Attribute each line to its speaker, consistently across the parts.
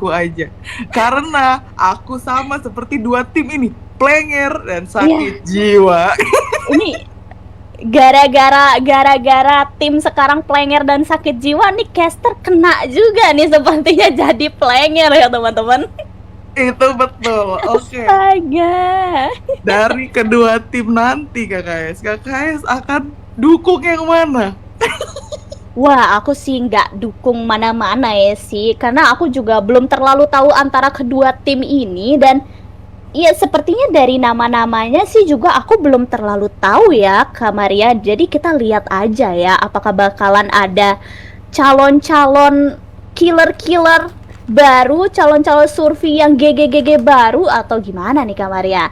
Speaker 1: aku aja. Karena aku sama seperti dua tim ini, Plenger dan
Speaker 2: Iya,
Speaker 1: Sakit Jiwa.
Speaker 2: ini gara-gara tim sekarang Plenger dan Sakit Jiwa nih caster kena juga nih sepertinya jadi Plenger ya teman-teman.
Speaker 1: Itu betul. Oke.
Speaker 2: Astaga.
Speaker 1: Dari kedua tim nanti KKS akan dukung yang mana?
Speaker 2: Wah, aku sih nggak dukung mana-mana ya sih, karena aku juga belum terlalu tahu antara kedua tim ini dan iya sepertinya dari nama-namanya sih juga aku belum terlalu tahu ya Kak Maria. Jadi kita lihat aja ya apakah bakalan ada calon-calon killer-killer baru, calon-calon survei yang GG-GG baru atau gimana nih Kak Maria?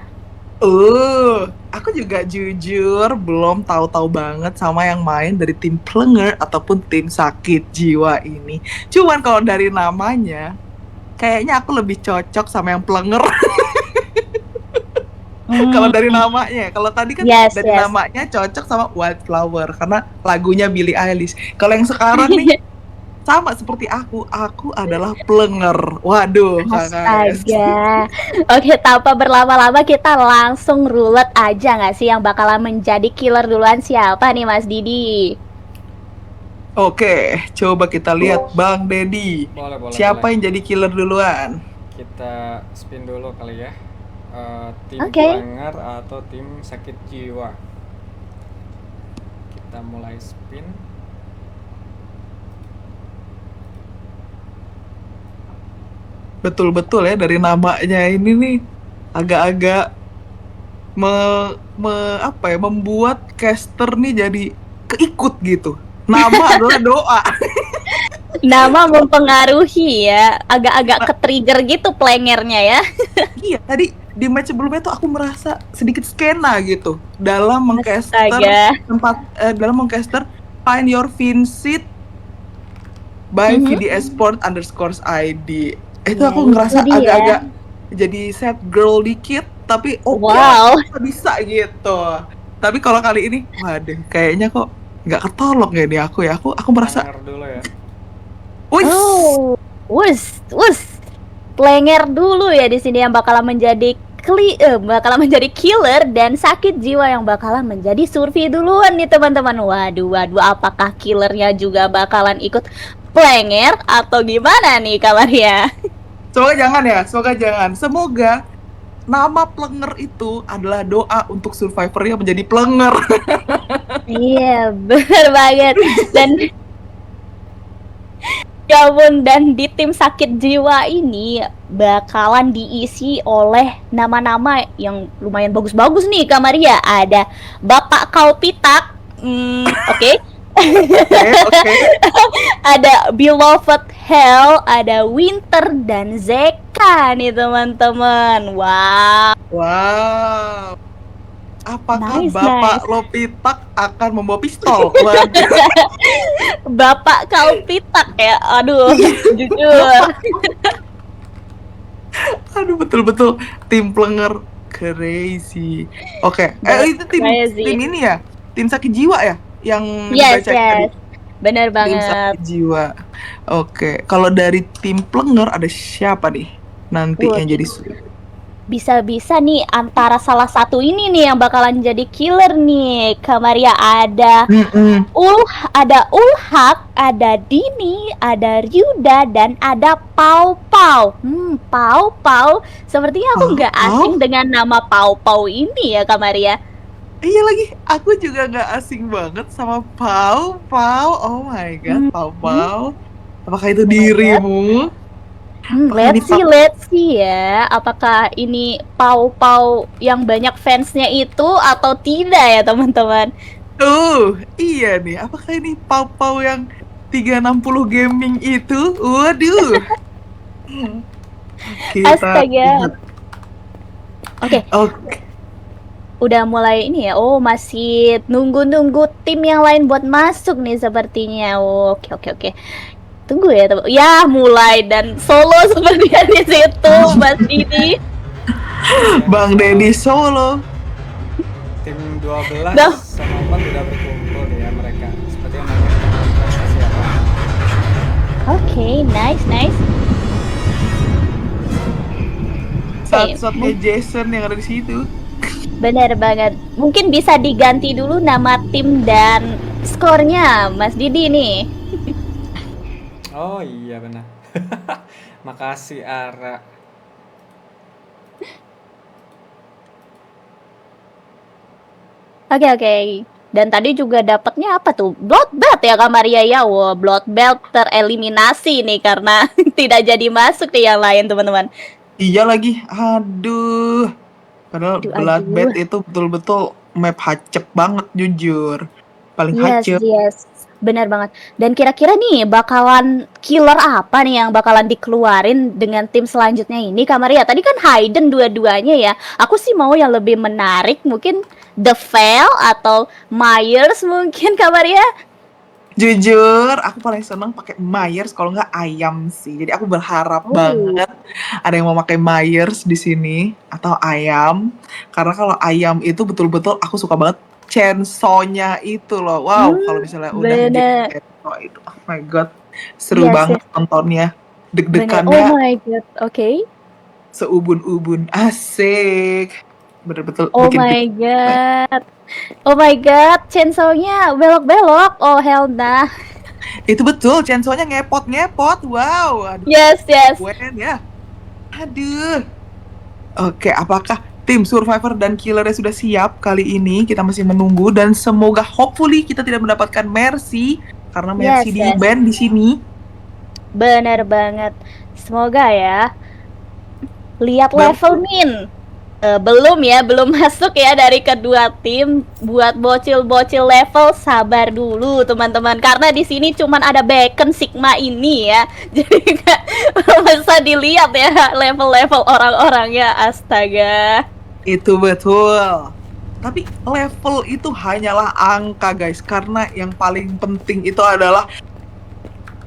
Speaker 1: Aku juga jujur belum tahu-tahu banget sama yang main dari tim Plenger ataupun tim Sakit Jiwa ini. Cuman kalau dari namanya, kayaknya aku lebih cocok sama yang Plenger. Kalau
Speaker 2: Hmm,
Speaker 1: dari namanya, kalau tadi kan
Speaker 2: yes,
Speaker 1: dari
Speaker 2: yes.
Speaker 1: namanya cocok sama Wildflower karena lagunya Billie Eilish. Kalau yang sekarang nih sama seperti aku adalah Plenger. Waduh, KKS.
Speaker 2: Astaga. Oke, tanpa berlama-lama kita langsung rulet aja nggak sih yang bakalan menjadi killer duluan siapa nih Mas Didi?
Speaker 1: Oke, coba kita lihat Bang Dedi.
Speaker 3: Boleh, boleh, boleh.
Speaker 1: Siapa yang jadi killer duluan?
Speaker 3: Kita spin dulu kali ya. Tim
Speaker 2: Oke.
Speaker 3: Plenger atau tim Sakit Jiwa. Kita mulai spin.
Speaker 1: Betul-betul ya dari namanya ini nih agak-agak membuat caster nih jadi keikut gitu. Nama adalah doa.
Speaker 2: Nama mempengaruhi ya, agak-agak ke-trigger gitu plangernya ya.
Speaker 1: Iya, tadi di match sebelumnya tuh aku merasa sedikit skena gitu dalam
Speaker 2: Astaga.
Speaker 1: mengcaster Find Your Vincent by VDS Sport underscore ID. Itu
Speaker 2: Ya
Speaker 1: aku
Speaker 2: itu
Speaker 1: ngerasa
Speaker 2: dia.
Speaker 1: agak-agak jadi sad girl dikit, tapi oke lah,
Speaker 2: Wow.
Speaker 1: bisa gitu. Tapi kalau kali ini, waduh, kayaknya kok nggak ketolong ya nih aku ya. Aku merasa,
Speaker 3: Plenger dulu ya.
Speaker 1: wih,
Speaker 2: Oh, wus. Plenger dulu ya di sini yang bakalan menjadi killer dan Sakit Jiwa yang bakalan menjadi survei duluan nih teman-teman. Waduh, apakah killernya juga bakalan ikut Plenger atau gimana nih kabarnya?
Speaker 1: semoga jangan ya, semoga jangan. Semoga nama Plenger itu adalah doa untuk survivor yang menjadi Plenger.
Speaker 2: Iya, benar banget. Dan Gabun dan di tim Sakit Jiwa ini bakalan diisi oleh nama-nama yang lumayan bagus-bagus nih Kak Maria. Ada Bapak Kaupitak, oke.
Speaker 1: Oke.
Speaker 2: Ada Beloved Hell, ada Winter dan Zeka nih teman-teman. Wow,
Speaker 1: Wow. Apakah
Speaker 2: nice.
Speaker 1: Bapak Lopitak akan membawa pistol? Waduh.
Speaker 2: Bapak Kaupitak ya, aduh, jujur.
Speaker 1: Aduh, betul-betul tim Plenger crazy. Oke,
Speaker 2: That's
Speaker 1: itu tim
Speaker 2: crazy.
Speaker 1: ini ya, tim Sakit Jiwa ya, yang
Speaker 2: Yes,
Speaker 1: dibacain tadi.
Speaker 2: bener
Speaker 1: Tim
Speaker 2: banget.
Speaker 1: Sakit Jiwa. Oke, kalau dari tim Plenger ada siapa nih nanti yang jadi
Speaker 2: Bisa-bisa nih antara salah satu ini nih yang bakalan jadi killer nih. Kamaria ada ada Ulhak, ada Dini, ada Ryuda dan ada Pau Pau. Pau Pau. Sepertinya aku nggak asing dengan nama Pau Pau ini ya Kamaria.
Speaker 1: Iya lagi, aku juga nggak asing banget sama Pau Pau. Oh my god, Pau Pau. Apakah itu dirimu?
Speaker 2: Let's see ya, apakah ini Pau Pau yang banyak fansnya itu atau tidak ya teman-teman?
Speaker 1: Iya nih, apakah ini Pau Pau yang 360 gaming itu? Waduh. Kita
Speaker 2: Astaga. Oke.
Speaker 1: Oke.
Speaker 2: Udah mulai ini ya. Oh, masih nunggu-nunggu tim yang lain buat masuk nih sepertinya. Oke. Tunggu ya, teman. Ya, mulai dan solo sepertinya di situ, Mas Didi.
Speaker 1: Bang Dedi solo.
Speaker 3: Tim 12 sama 4 udah berkumpul ya mereka. Seperti yang namanya siapa.
Speaker 2: Oke, nice.
Speaker 1: shot-shotnya Jason yang ada di situ.
Speaker 2: Bener banget. Mungkin bisa diganti dulu nama tim dan skornya, Mas Didi nih.
Speaker 3: Oh iya benar. Makasih Ara.
Speaker 2: Oke. Dan tadi juga dapatnya apa tuh? Blood Belt ya Kak Maria ya. Wah, Blood Belt tereliminasi nih karena tidak jadi masuk ke yang lain, teman-teman.
Speaker 1: Iya lagi, aduh. Padahal
Speaker 2: Aduh,
Speaker 1: Bloodbath itu betul-betul map hacep banget jujur. Paling hacep.
Speaker 2: Yes. Benar banget. Dan kira-kira nih bakalan killer apa nih yang bakalan dikeluarin dengan tim selanjutnya ini Kak Maria? Tadi kan hidden dua-duanya ya. Aku sih mau yang lebih menarik mungkin The Veil atau Myers mungkin Kak Maria.
Speaker 1: Jujur, aku paling seneng pakai Myers kalau nggak ayam sih. Jadi aku berharap banget ada yang mau pakai Myers di sini atau ayam. Karena kalau ayam itu betul-betul aku suka banget chainsaw-nya itu loh. Wow, kalau misalnya udah
Speaker 2: bener.
Speaker 1: game chainsaw itu, oh my god, seru banget nontonnya.
Speaker 2: Bener.
Speaker 1: Deg-degannya
Speaker 2: Oh my god. Oke.
Speaker 1: seubun-ubun, asik. Bener-betul
Speaker 2: Oh
Speaker 1: bikin
Speaker 2: my god. Oh my god, chainsaw-nya belok-belok. Oh hell nah.
Speaker 1: itu betul, chainsaw-nya ngepot-ngepot. Wow, aduh.
Speaker 2: Yes.
Speaker 1: Wen ya. Aduh. Oke, apakah tim Survivor dan Killernya sudah siap kali ini? Kita masih menunggu dan semoga hopefully kita tidak mendapatkan Mercy karena Mercy di ban di sini.
Speaker 2: Bener banget. Semoga ya. Lihat level min. Belum masuk ya dari kedua tim. Buat bocil-bocil level sabar dulu teman-teman karena di sini cuman ada Bacon Sigma ini ya. Jadi nggak bisa dilihat ya level-level orang-orangnya. Astaga.
Speaker 1: Itu betul. Tapi level itu hanyalah angka guys, karena yang paling penting itu adalah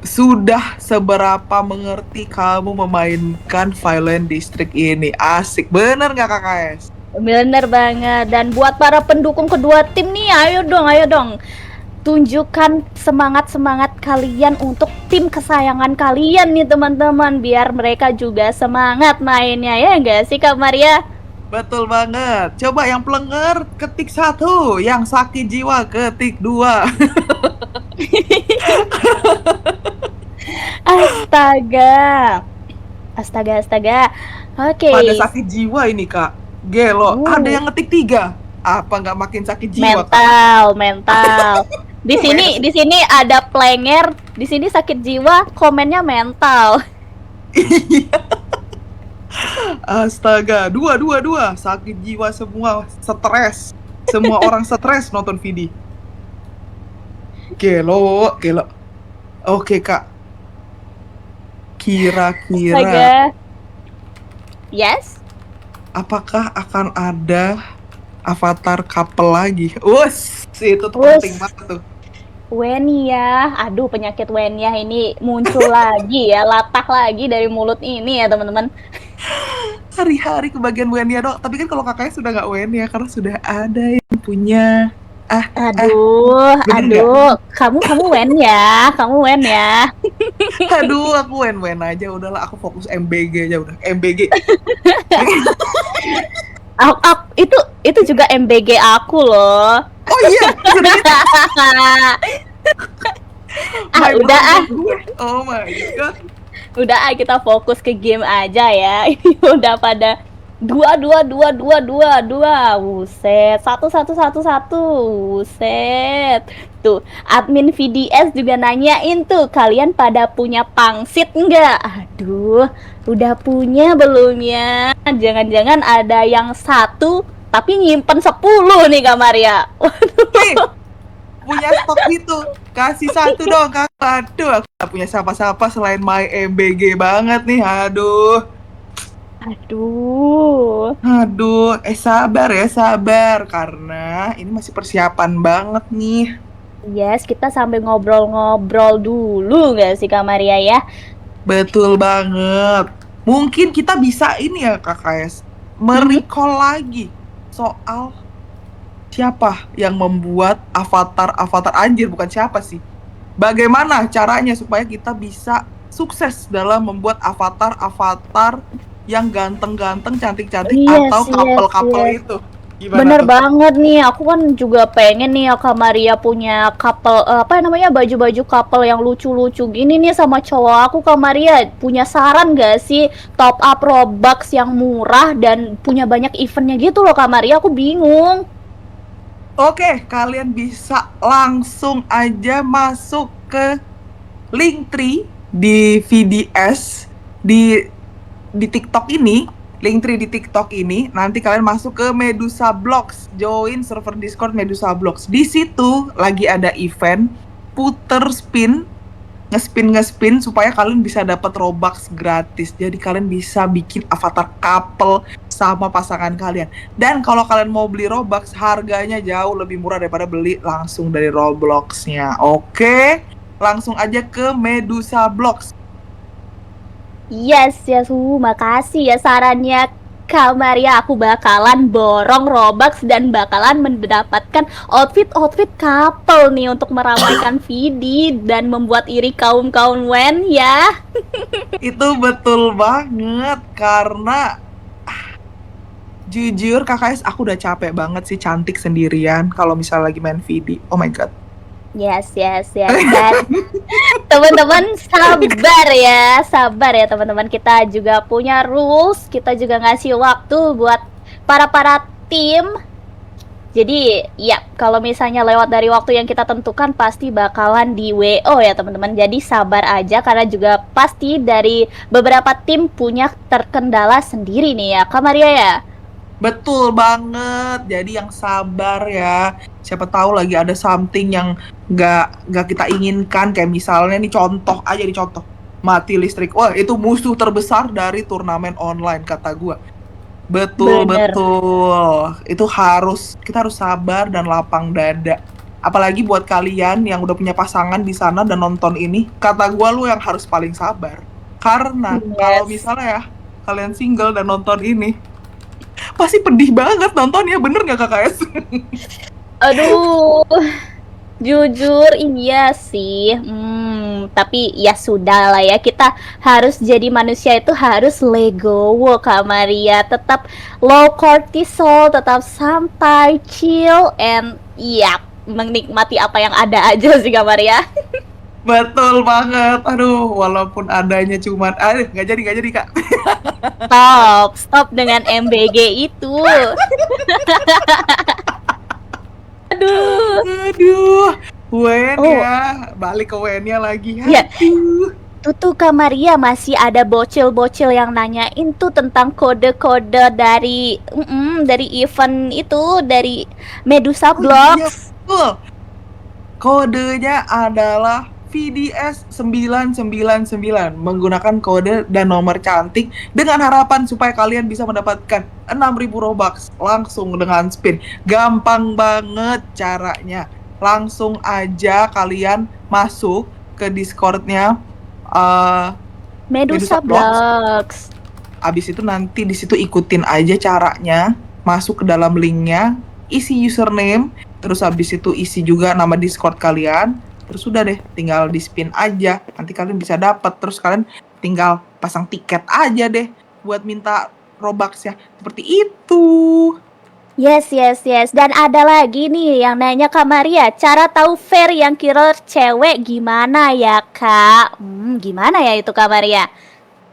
Speaker 1: sudah seberapa mengerti kamu memainkan Violent District ini. Asik, bener nggak KKS?
Speaker 2: Bener banget. Dan buat para pendukung kedua tim nih, ayo dong. Tunjukkan semangat kalian untuk tim kesayangan kalian nih teman-teman. Biar mereka juga semangat mainnya ya nggak sih Kak Maria?
Speaker 1: Betul banget. Coba yang pelenger ketik 1, yang sakit jiwa ketik 2.
Speaker 2: Astaga. Oke.
Speaker 1: Pada sakit jiwa ini Kak. Gelo, ada yang ngetik 3. Apa nggak makin sakit jiwa?
Speaker 2: Mental. Di sini ada plenger, di sini sakit jiwa, komennya mental.
Speaker 1: Astaga, dua, sakit jiwa semua, stres. Semua orang stres nonton video. Gelo. Oke Kak. Kira-kira
Speaker 2: Yes?
Speaker 1: apakah akan ada avatar couple lagi? Itu tuh penting banget tuh.
Speaker 2: Wenya, aduh penyakit Wenya ini muncul lagi ya, latah lagi dari mulut ini ya teman-teman.
Speaker 1: Hari-hari kebagian Wenya dong. Tapi kan kalau kakaknya sudah nggak Wenya karena sudah ada yang punya.
Speaker 2: Aduh, kamu Wen ya.
Speaker 1: Aduh, aku Wen aja udahlah, aku fokus MBG aja udah. MBG.
Speaker 2: Itu juga MBG aku loh.
Speaker 1: Oh iya.
Speaker 2: Udah.
Speaker 1: Oh my god.
Speaker 2: Udah kita fokus ke game aja ya. Ini udah pada dua. Buset. Satu. Buset. Tuh, admin VDS juga nanyain tuh, kalian pada punya pangsit enggak? Aduh, udah punya belum ya? Jangan-jangan ada yang 1 tapi nyimpen 10 nih Kak Maria.
Speaker 1: Waduh. Punya stok itu. Kasih 1 dong, Kak. Aduh, aku gak punya siapa-siapa selain My MBG banget nih. Aduh, sabar karena ini masih persiapan banget nih.
Speaker 2: Yes, kita sambil ngobrol-ngobrol dulu nggak sih Kak Maria ya?
Speaker 1: Betul banget. Mungkin kita bisa ini ya KKS, merecall lagi soal siapa yang membuat avatar anjir, bukan siapa sih. Bagaimana caranya supaya kita bisa sukses dalam membuat avatar yang ganteng-ganteng, cantik-cantik
Speaker 2: Yes,
Speaker 1: atau
Speaker 2: yes,
Speaker 1: couple-couple
Speaker 2: yes.
Speaker 1: itu. Gimana
Speaker 2: Bener
Speaker 1: tuh?
Speaker 2: banget nih, aku kan juga pengen nih ya Kak Maria punya couple, apa namanya, baju-baju couple yang lucu-lucu gini nih sama cowok aku. Kak Maria, punya saran gak sih top up Robux yang murah dan punya banyak eventnya gitu loh Kak Maria, aku bingung.
Speaker 1: Oke, kalian bisa langsung aja masuk ke Linktree di VDS di TikTok ini, Linktree di TikTok ini, nanti kalian masuk ke Medusa Blocks, join server Discord Medusa Blocks. Di situ lagi ada event puter spin, ngespin supaya kalian bisa dapat Robux gratis. Jadi kalian bisa bikin avatar couple sama pasangan kalian. Dan kalau kalian mau beli Robux, harganya jauh lebih murah daripada beli langsung dari Roblox-nya. Oke, langsung aja ke Medusa Blocks.
Speaker 2: Yes, yes, makasih ya sarannya Kak Maria. Aku bakalan borong Robux dan bakalan mendapatkan outfit-outfit couple nih untuk meramaikan Vidi dan membuat iri kaum-kaum Wen ya.
Speaker 1: Itu betul banget karena jujur KKS aku udah capek banget sih cantik sendirian kalau misalnya lagi main VD. Oh my god.
Speaker 2: Yes, yes, yes. Dan teman-teman sabar ya teman-teman. Kita juga punya rules, kita juga ngasih waktu buat para tim. Jadi ya kalau misalnya lewat dari waktu yang kita tentukan pasti bakalan di WO ya teman-teman. Jadi sabar aja karena juga pasti dari beberapa tim punya terkendala sendiri nih ya Kak Maria ya.
Speaker 1: Betul banget. Jadi yang sabar ya. Siapa tahu lagi ada something yang nggak kita inginkan. Kayak misalnya nih contoh. Mati listrik. Wah itu musuh terbesar dari turnamen online kata gue. Betul
Speaker 2: Bener.
Speaker 1: betul. Itu kita harus sabar dan lapang dada. Apalagi buat kalian yang udah punya pasangan di sana dan nonton ini, kata gue lu yang harus paling sabar. Karena kalau
Speaker 2: Yes.
Speaker 1: misalnya ya kalian single dan nonton ini, pasti pedih banget nontonnya, bener nggak KKS?
Speaker 2: Aduh, jujur iya sih. Tapi ya sudah lah ya. Kita harus jadi manusia itu harus legowo Kak Maria. Tetap low cortisol, tetap santai, chill, and ya menikmati apa yang ada aja sih Kak Maria.
Speaker 1: Betul banget. Aduh, walaupun adanya cuman, nggak jadi Kak.
Speaker 2: Stop dengan MBG itu. Aduh.
Speaker 1: Aduh, Wen
Speaker 2: Oh.
Speaker 1: ya, balik ke Wen-nya lagi.
Speaker 2: Iya.
Speaker 1: Aduh.
Speaker 2: Tuh Kak Maria masih ada bocil-bocil yang nanyain tuh tentang kode-kode dari event itu dari Medusa
Speaker 1: Iya,
Speaker 2: Blocks.
Speaker 1: betul. Kodenya adalah VDS 999 menggunakan kode dan nomor cantik dengan harapan supaya kalian bisa mendapatkan 6.000 Robux langsung dengan spin. Gampang banget caranya. Langsung aja kalian masuk ke Discord-nya
Speaker 2: Medusa
Speaker 1: Medusa Blocks.
Speaker 2: Blocks.
Speaker 1: Abis itu nanti di situ ikutin aja caranya, masuk ke dalam linknya, isi username, terus abis itu isi juga nama Discord kalian, terus udah deh, tinggal di spin aja, nanti kalian bisa dapat, terus kalian tinggal pasang tiket aja deh buat minta Robux ya, seperti itu.
Speaker 2: Yes. Dan ada lagi nih yang nanya Kak Maria, cara tahu fair yang killer cewek gimana ya Kak? Gimana ya itu Kak Maria?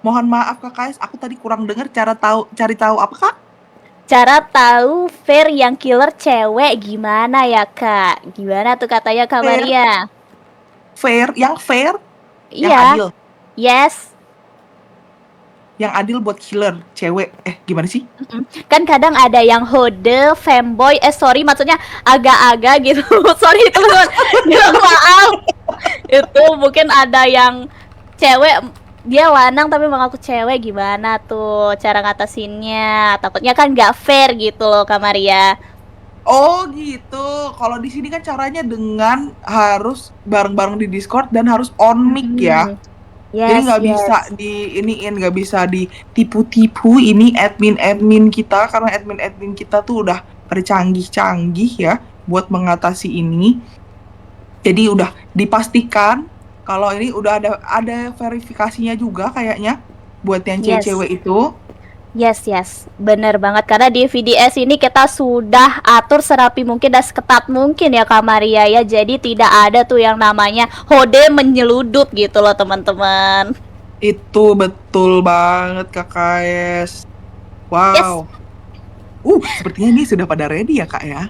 Speaker 1: Mohon maaf KKS, aku tadi kurang dengar cari tahu apa Kak?
Speaker 2: Cara tahu fair yang killer cewek gimana ya Kak? Gimana tuh katanya Kak
Speaker 1: Fair.
Speaker 2: Maria?
Speaker 1: Fair, yang
Speaker 2: Iya.
Speaker 1: adil.
Speaker 2: Yes.
Speaker 1: Yang adil buat killer cewek. Gimana sih?
Speaker 2: Kan kadang ada yang hode, femboy, maksudnya agak-agak gitu. Sorry teman-teman. Maaf. Itu mungkin ada yang cewek dia lanang tapi mengaku cewek, gimana tuh cara ngatasinnya? Takutnya kan nggak fair gitu loh Kak Maria.
Speaker 1: Oh gitu. Kalau di sini kan caranya dengan harus bareng-bareng di Discord dan harus on mic ya. Jadi nggak bisa nggak bisa ditipu-tipu ini admin kita, karena admin kita tuh udah pada canggih-canggih ya buat mengatasi ini. Jadi udah dipastikan kalau ini udah ada verifikasinya juga kayaknya buat yang cewek-cewek itu.
Speaker 2: Yes, bener banget. Karena di VDS ini kita sudah atur serapi mungkin dan seketat mungkin ya Kak Maria ya. Jadi tidak ada tuh yang namanya hode menyeludup gitu loh teman-teman.
Speaker 1: Itu betul banget KKS.
Speaker 2: Yes,
Speaker 1: Wow. Sepertinya ini sudah pada ready ya Kak ya.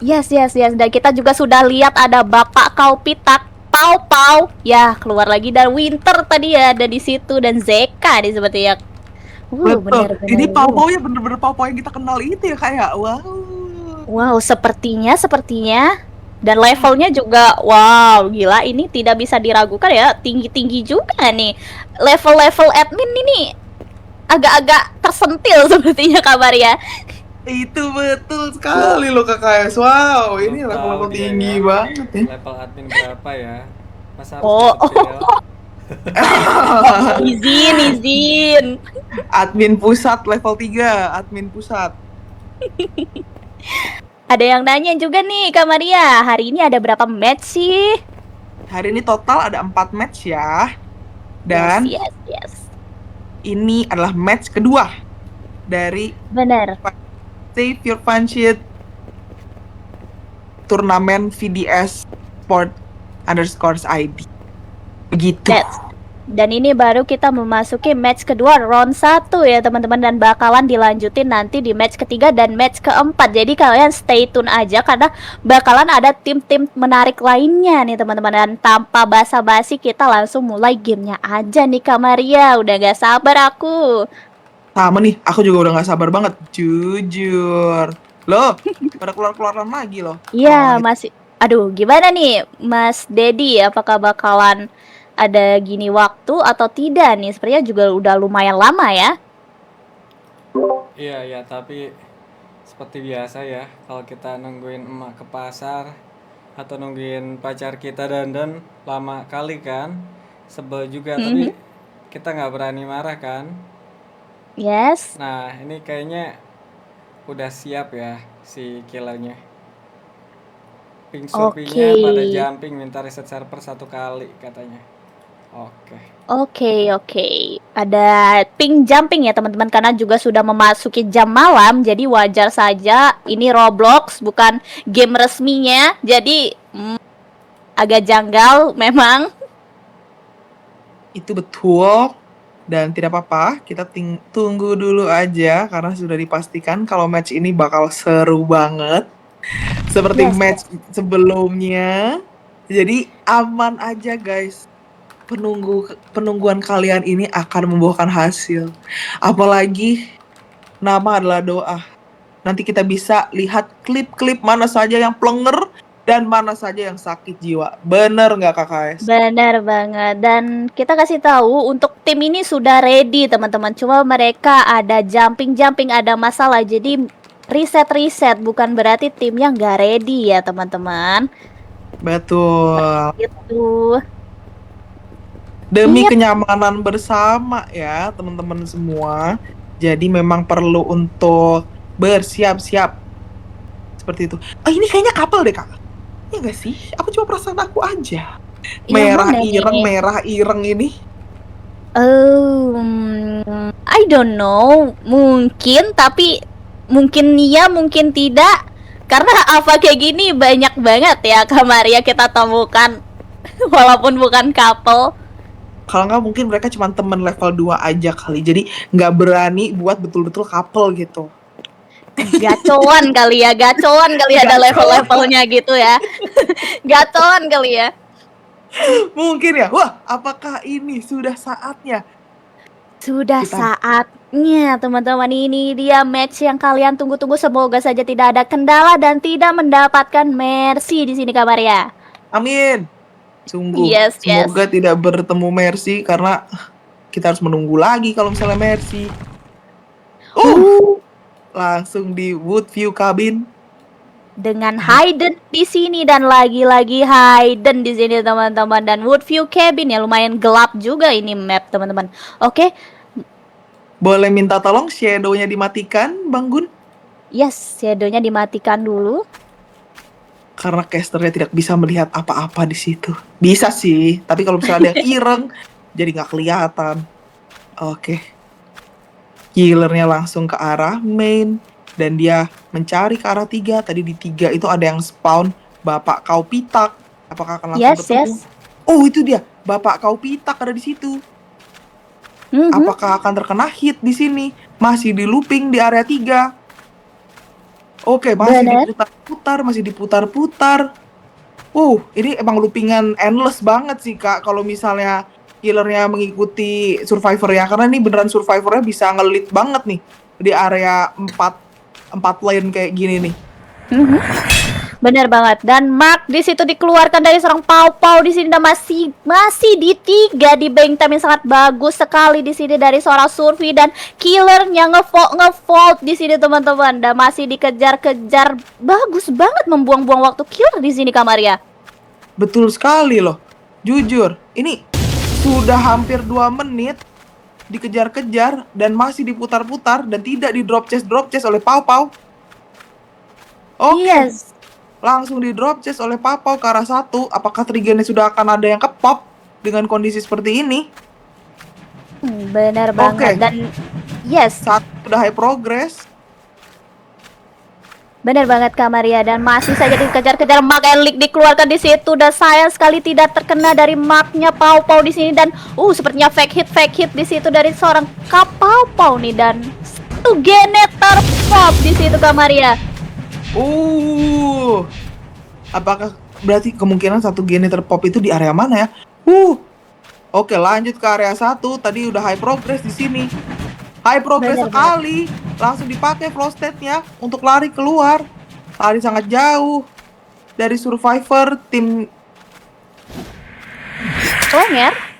Speaker 2: yes. Dan kita juga sudah lihat ada Bapak Kaupitak, Pau Pau. Ya, keluar lagi dan Winter tadi ya ada di situ dan Zeka nih sepertinya.
Speaker 1: Betul.
Speaker 2: Bener-bener.
Speaker 1: Ini pau-pau ya bener-bener pau-pau yang kita kenal itu ya Kak ya. Wow.
Speaker 2: Wow, sepertinya. Dan levelnya juga, wow, gila ini tidak bisa diragukan ya, tinggi-tinggi juga nih. Level-level admin ini agak-agak tersentil sepertinya kabar ya.
Speaker 1: Itu betul sekali loh KKS. Wow, ini
Speaker 3: Belum
Speaker 1: level-level
Speaker 3: tahu dia
Speaker 1: tinggi
Speaker 3: ya.
Speaker 1: banget ya.
Speaker 3: Level admin berapa ya? Masa harus
Speaker 2: Oh,
Speaker 3: detail?
Speaker 2: izin.
Speaker 1: Admin pusat level 3, admin pusat.
Speaker 2: Ada yang nanya juga nih, Kak Maria, hari ini ada berapa match sih?
Speaker 1: Hari ini total ada 4 match ya. Dan
Speaker 2: Yes.
Speaker 1: ini adalah match kedua dari
Speaker 2: Bener.
Speaker 1: Save Your Fun Sheet turnamen VDS Sport _ID. Begitu.
Speaker 2: Dan ini baru kita memasuki match kedua round 1 ya teman-teman. Dan bakalan dilanjutin nanti di match ketiga dan match keempat. Jadi kalian stay tune aja karena bakalan ada tim-tim menarik lainnya nih teman-teman. Dan tanpa basa-basi kita langsung mulai gamenya aja nih Kak Maria. Udah gak sabar aku.
Speaker 1: Sama nih, aku juga udah gak sabar banget. Jujur. Loh, pada keluar-keluaran lagi loh.
Speaker 2: Iya masih. Aduh gimana nih Mas Dedi, apakah bakalan ada gini waktu atau tidak nih? Sepertinya juga udah lumayan lama ya.
Speaker 3: Iya, tapi seperti biasa ya, kalau kita nungguin emak ke pasar atau nungguin pacar kita dandan lama kali kan, sebel juga, tapi kita nggak berani marah kan.
Speaker 2: Yes.
Speaker 3: Nah, ini kayaknya udah siap ya si killernya. Ping surpinya pada jumping minta reset server 1 kali katanya.
Speaker 2: Oke. Ada ping jumping ya teman-teman karena juga sudah memasuki jam malam, jadi wajar saja ini Roblox bukan game resminya. Jadi agak janggal memang.
Speaker 1: Itu betul. Dan tidak apa-apa, kita tunggu dulu aja karena sudah dipastikan kalau match ini bakal seru banget. Seperti match sebelumnya. Jadi aman aja guys. Penungguan kalian ini akan membuahkan hasil. Apalagi nama adalah doa. Nanti kita bisa lihat klip-klip mana saja yang plenger dan mana saja yang sakit jiwa. Bener nggak KKS?
Speaker 2: Bener banget. Dan kita kasih tahu untuk tim ini sudah ready teman-teman. Cuma mereka ada jumping, ada masalah. Jadi reset, bukan berarti timnya nggak ready ya teman-teman.
Speaker 1: Betul.
Speaker 2: Itu.
Speaker 1: Demi kenyamanan bersama ya teman-teman semua. Jadi memang perlu untuk bersiap-siap. Seperti itu. Ini kayaknya couple deh kak. Ya nggak sih? Aku cuma perasaan aku aja. Merah ireng ini.
Speaker 2: I don't know. Mungkin, tapi mungkin iya, mungkin tidak. Karena apa kayak gini banyak banget ya Kak Maria kita temukan. Walaupun bukan couple.
Speaker 1: Kalau nggak mungkin mereka cuma temen level 2 aja kali. Jadi nggak berani buat betul-betul couple gitu.
Speaker 2: Gacoan kali ada level-levelnya gitu ya. Gacoan kali ya.
Speaker 1: Mungkin ya. Wah, apakah ini sudah saatnya?
Speaker 2: Saatnya teman-teman, ini dia match yang kalian tunggu-tunggu. Semoga saja tidak ada kendala dan tidak mendapatkan mercy di sini Kak Maria.
Speaker 1: Amin. Sungguh.
Speaker 2: Yes.
Speaker 1: Semoga tidak bertemu mercy karena kita harus menunggu lagi kalau misalnya mercy. Langsung di Woodview Cabin
Speaker 2: dengan Hayden di sini dan lagi-lagi Hayden di sini teman-teman, dan Woodview Cabin ya lumayan gelap juga ini map teman-teman. Oke.
Speaker 1: Boleh minta tolong shadow-nya dimatikan, Bang Gun?
Speaker 2: Yes, shadow-nya dimatikan dulu.
Speaker 1: Karena casternya tidak bisa melihat apa-apa di situ. Bisa sih, tapi kalau misalnya ada yang ireng jadi nggak kelihatan. Oke. Killernya langsung ke arah main dan dia mencari ke arah 3. Tadi di 3 itu ada yang spawn Bapak Kau Pitak. Apakah akan langsung
Speaker 2: Yes,
Speaker 1: ketemu?
Speaker 2: yes.
Speaker 1: Oh, itu dia. Bapak Kau Pitak ada di situ.
Speaker 2: Mhm.
Speaker 1: Apakah akan terkena hit di sini? Masih di looping di area 3. Oke, masih
Speaker 2: Bener.
Speaker 1: diputar-putar, masih diputar-putar. Ini emang loopingan endless banget sih, Kak. Kalau misalnya killernya mengikuti survivor ya, karena ini beneran survivornya bisa ngelit banget nih di area 4 lane kayak gini nih.
Speaker 2: Mhm. Bener banget. Dan Mark di situ dikeluarkan dari seorang Pau di sini dan masih di 3 di bank time yang sangat bagus sekali di sini dari seorang Survey dan killernya ngevolt di sini teman-teman dan masih dikejar-kejar, bagus banget membuang-buang waktu killer di sini Kamaria.
Speaker 1: Betul sekali loh. Jujur, ini sudah hampir 2 menit dikejar-kejar dan masih diputar-putar dan tidak di drop chest oleh Pau. Oke.
Speaker 2: Yes.
Speaker 1: Langsung di drop chest oleh Papau ke arah 1. Apakah Trigennya sudah akan ada yang kepop dengan kondisi seperti ini?
Speaker 2: Bener banget.
Speaker 1: Oke.
Speaker 2: Dan yes,
Speaker 1: Saat sudah high progress.
Speaker 2: bener banget Kamaria dan masih saja dikejar-kejar. Mark Elik dikeluarkan di situ dan sayang sekali tidak terkena dari marknya Pau di sini dan sepertinya fake hit di situ dari seorang Pau nih dan satu gene terpop di situ Kamaria.
Speaker 1: Apakah berarti kemungkinan satu gene terpop itu di area mana ya? Oke, lanjut ke area 1. Tadi udah high progress di sini. High progress
Speaker 2: Bener
Speaker 1: sekali. Langsung dipakai flow state-nya untuk lari keluar. Lari sangat jauh dari survivor tim
Speaker 2: Klenger.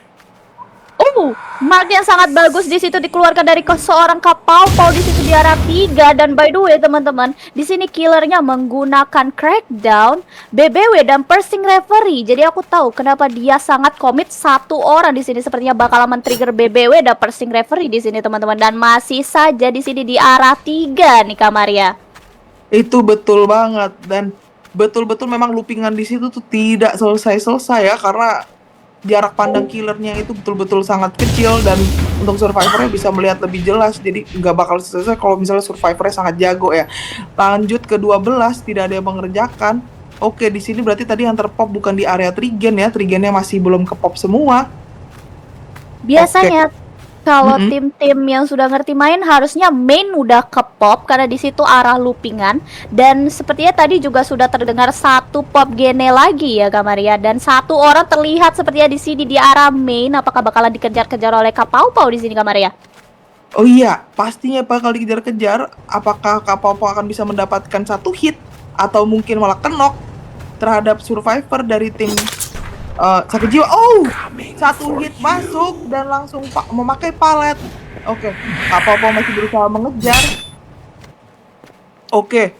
Speaker 2: Mark yang sangat bagus di situ dikeluarkan dari seorang Pau di situ di area 3 dan by the way teman-teman, di sini killernya menggunakan crackdown, BBW dan pursing referee. Jadi aku tahu kenapa dia sangat komit satu orang di sini sepertinya bakalan men-trigger BBW dan pursing referee di sini teman-teman dan masih saja di sini di arah 3 nih Kamaria.
Speaker 1: Itu betul banget dan betul-betul memang loopingan di situ tuh tidak selesai-selesai ya karena jarak pandang killernya itu betul-betul sangat kecil dan untuk survivornya bisa melihat lebih jelas, jadi nggak bakal selesai kalau misalnya survivornya sangat jago ya. Lanjut ke 12, tidak ada yang mengerjakan. Oke, di sini berarti tadi yang terpop bukan di area Trigen ya, Trigennya masih belum kepop semua.
Speaker 2: Biasanya kalau tim-tim yang sudah ngerti main harusnya main udah ke pop karena di situ arah loopingan dan sepertinya tadi juga sudah terdengar satu pop gene lagi ya Kamaria dan satu orang terlihat sepertinya di sini di arah main. Apakah bakalan dikejar-kejar oleh Pau di sini Kamaria?
Speaker 1: Oh iya, pastinya bakal dikejar-kejar. Apakah Pau akan bisa mendapatkan satu hit atau mungkin malah kenok terhadap survivor dari tim sakit jiwa. Satu hit masuk dan langsung memakai palet. Oke, Pau masih berusaha mengejar. Oke,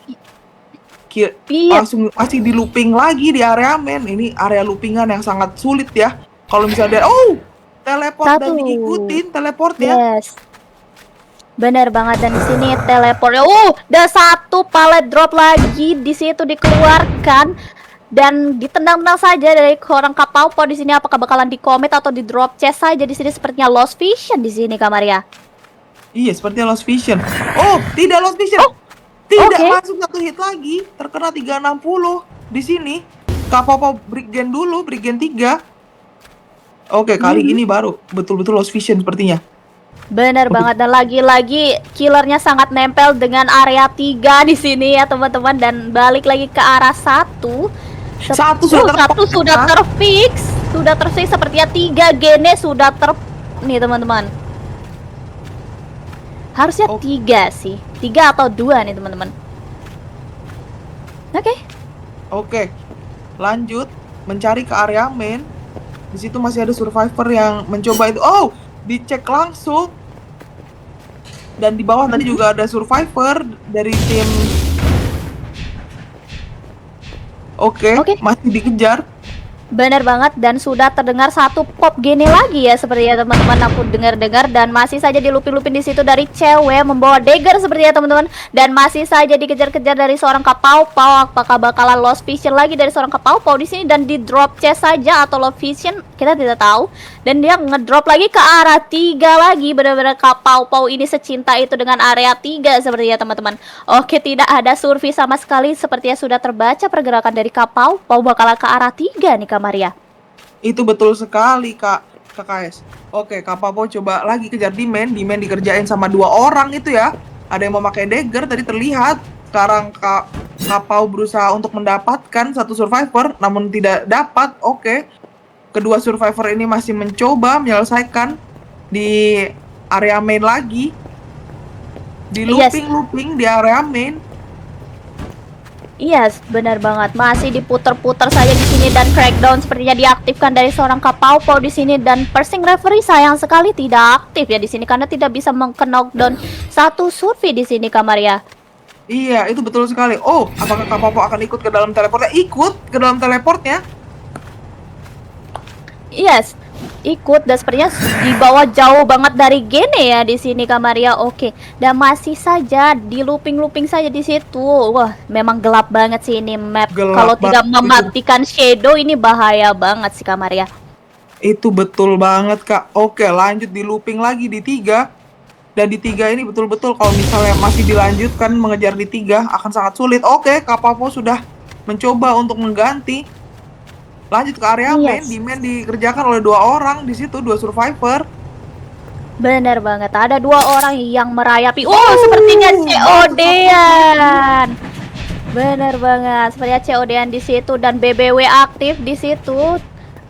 Speaker 1: langsung masih di looping lagi di area main. Ini area loopingan yang sangat sulit ya. Kalau misalnya dia teleport dan diikutin teleportnya.
Speaker 2: Yes. Bener banget dan di sini teleportnya. Dan satu palet drop lagi di situ dikeluarkan. Dan ditendang-tendang saja dari orang Pau di sini. Apakah bakalan di commit atau di drop chest saja di sini sepertinya lost vision di sini Kamaria.
Speaker 1: Iya, sepertinya lost vision. Tidak lost vision. Tidak masuk satu hit lagi. Terkena 360 di sini. Pau Brigand dulu, Brigand 3. Oke, kali ini baru betul-betul lost vision sepertinya.
Speaker 2: Bener banget dan lagi-lagi killernya sangat nempel dengan area 3 di sini ya teman-teman dan balik lagi ke arah 1. Satu sudah terfix sepertinya 3 gene sudah nih teman-teman. Harusnya 3 sih. 3 atau 2 nih teman-teman.
Speaker 1: Oke. Lanjut mencari ke area main. Di situ masih ada survivor yang mencoba itu. Dicek langsung. Dan di bawah tadi juga ada survivor dari tim. Oke, masih dikejar.
Speaker 2: Bener banget dan sudah terdengar satu pop gene lagi ya sepertinya teman-teman, aku dengar-dengar dan masih saja dilupin-lupin di situ dari cewek membawa dagger sepertinya teman-teman dan masih saja dikejar-kejar dari seorang Pau. Apakah bakalan lost vision lagi dari seorang Pau di sini dan di drop chest saja atau lost vision kita tidak tahu dan dia ngedrop lagi ke arah 3 lagi. Benar-benar Kak Pau ini secinta itu dengan area 3 sepertinya teman-teman. Oke, tidak ada survei sama sekali, sepertinya sudah terbaca pergerakan dari Kak Pau bakalan ke arah 3 nih Kak Maria.
Speaker 1: Itu betul sekali KKS. Oke, Kak Papo coba lagi kejar Demand dikerjain sama 2 orang itu ya. Ada yang memakai dagger tadi terlihat. Sekarang Kak Pau berusaha untuk mendapatkan satu survivor namun tidak dapat. Oke. Kedua survivor ini masih mencoba menyelesaikan di area main lagi. Di looping di area main.
Speaker 2: Yes, benar banget. Masih diputer-puter saja di sini dan crackdown sepertinya diaktifkan dari seorang Kak Pau di sini, dan Persing referee sayang sekali tidak aktif ya di sini karena tidak bisa knockdown satu survei di sini Kak Maria.
Speaker 1: Iya, itu betul sekali. Oh, apakah Kak Pau akan ikut ke dalam teleportnya? Ikut ke dalam teleportnya.
Speaker 2: Yes, ikut, dan sepertinya dibawa jauh banget dari Gene ya di sini Kak Maria. Oke, dan masih saja di looping saja di situ. Wah, memang gelap banget sih ini map. Kalau tidak mematikan shadow ini bahaya banget sih Kak Maria.
Speaker 1: Itu betul banget Kak. Oke, lanjut di looping lagi di 3. Dan di 3 ini betul-betul kalau misalnya masih dilanjutkan mengejar di 3 akan sangat sulit. Oke, Kak Papo sudah mencoba untuk mengganti. Lanjut ke area main, di main dikerjakan oleh 2 orang di situ, 2 survivor.
Speaker 2: Bener banget, ada 2 orang yang merayapi. Sepertinya COD-an. Bener banget, sepertinya COD-an di situ dan BBW aktif di situ.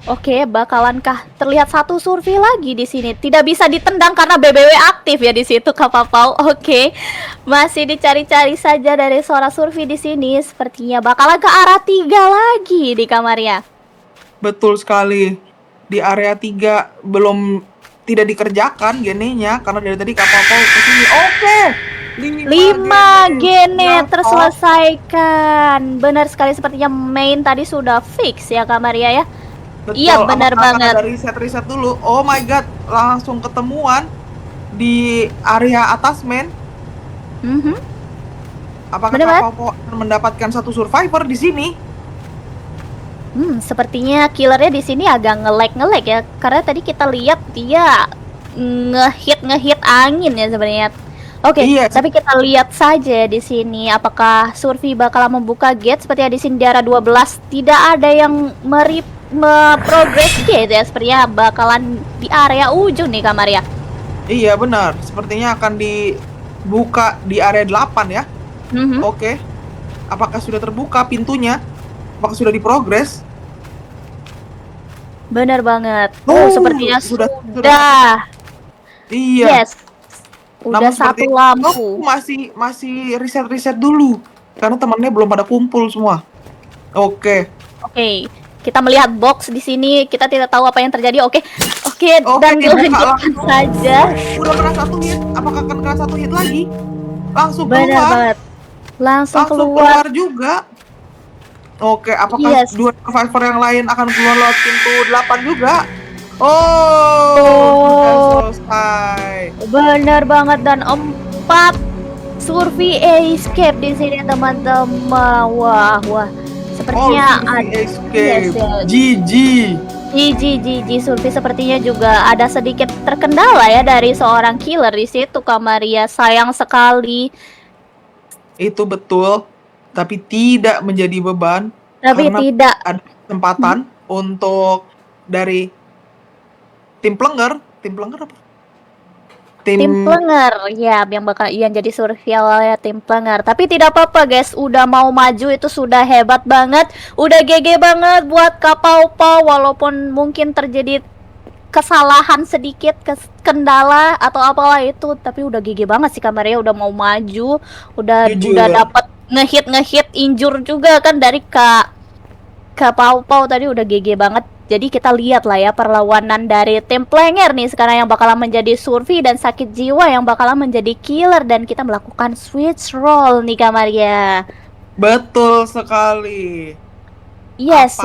Speaker 2: Oke, bakalankah terlihat satu survei lagi di sini? Tidak bisa ditendang karena BBW aktif ya di situ Kak Papau. Oke, masih dicari-cari saja dari suara survei di sini. Sepertinya bakalan ke arah 3 lagi di kamarnya.
Speaker 1: Betul sekali. Di area 3 belum tidak dikerjakan genenya karena dari tadi Kak Papau ke sini. Oke.
Speaker 2: 5 gene terselesaikan. Benar sekali, sepertinya main tadi sudah fix ya Kak Maria ya.
Speaker 1: Betul.
Speaker 2: Iya benar banget.
Speaker 1: Ada riset dulu. Oh my god, langsung ketemuan di area atas main. Apakah Kak Papau akan mendapatkan satu survivor di sini?
Speaker 2: Sepertinya killernya di sini agak nge-lag ya, karena tadi kita lihat dia ngehit angin ya sebenarnya. Oke, tapi kita lihat saja di sini apakah survei bakal membuka gate. Sepertinya di sini di area 12 tidak ada yang progress gate ya, sepertinya bakalan di area ujung nih Kak Maria.
Speaker 1: Iya benar, sepertinya akan dibuka di area 8 ya. Oke. Apakah sudah terbuka pintunya? Apakah sudah diprogres?
Speaker 2: Benar banget. Sepertinya sudah.
Speaker 1: Iya.
Speaker 2: Yes. Udah satu lampu.
Speaker 1: Masih riset dulu karena temannya belum pada kumpul semua. Oke. Kita melihat box di sini. Kita tidak tahu apa yang terjadi. Oke, dan dilanjutkan saja. Udah kena satu hit. Apakah akan kena satu hit lagi? Langsung keluar.
Speaker 2: Benar banget. Langsung
Speaker 1: keluar juga. Oke, apakah 2 survivor yang lain akan keluar lewat pintu 8 juga? Sudah selesai.
Speaker 2: Benar banget, dan 4 survei escape di sini teman-teman. Wah. Sepertinya ada
Speaker 1: escape. GG
Speaker 2: survei sepertinya juga ada sedikit terkendala ya dari seorang killer di situ Kak Maria. Sayang sekali.
Speaker 1: Itu betul. Tapi tidak menjadi beban.
Speaker 2: Tapi tidak
Speaker 1: ada kesempatan untuk dari tim Plenger apa? Tim
Speaker 2: Plenger ya, yang jadi survival ya tim Plenger. Tapi tidak apa-apa guys, udah mau maju itu sudah hebat banget. Udah GG banget buat Kak Pau, walaupun mungkin terjadi kesalahan sedikit, kendala atau apalah itu, tapi udah GG banget sih Kak Maria, udah mau maju, udah dapat ngehit injur juga kan dari Kak Pau tadi, udah GG banget. Jadi kita lihat lah ya perlawanan dari tim Plenger nih sekarang yang bakalan menjadi survei dan sakit jiwa yang bakalan menjadi killer, dan kita melakukan switch role nih Kak Maria.
Speaker 1: Betul sekali.
Speaker 2: Yes.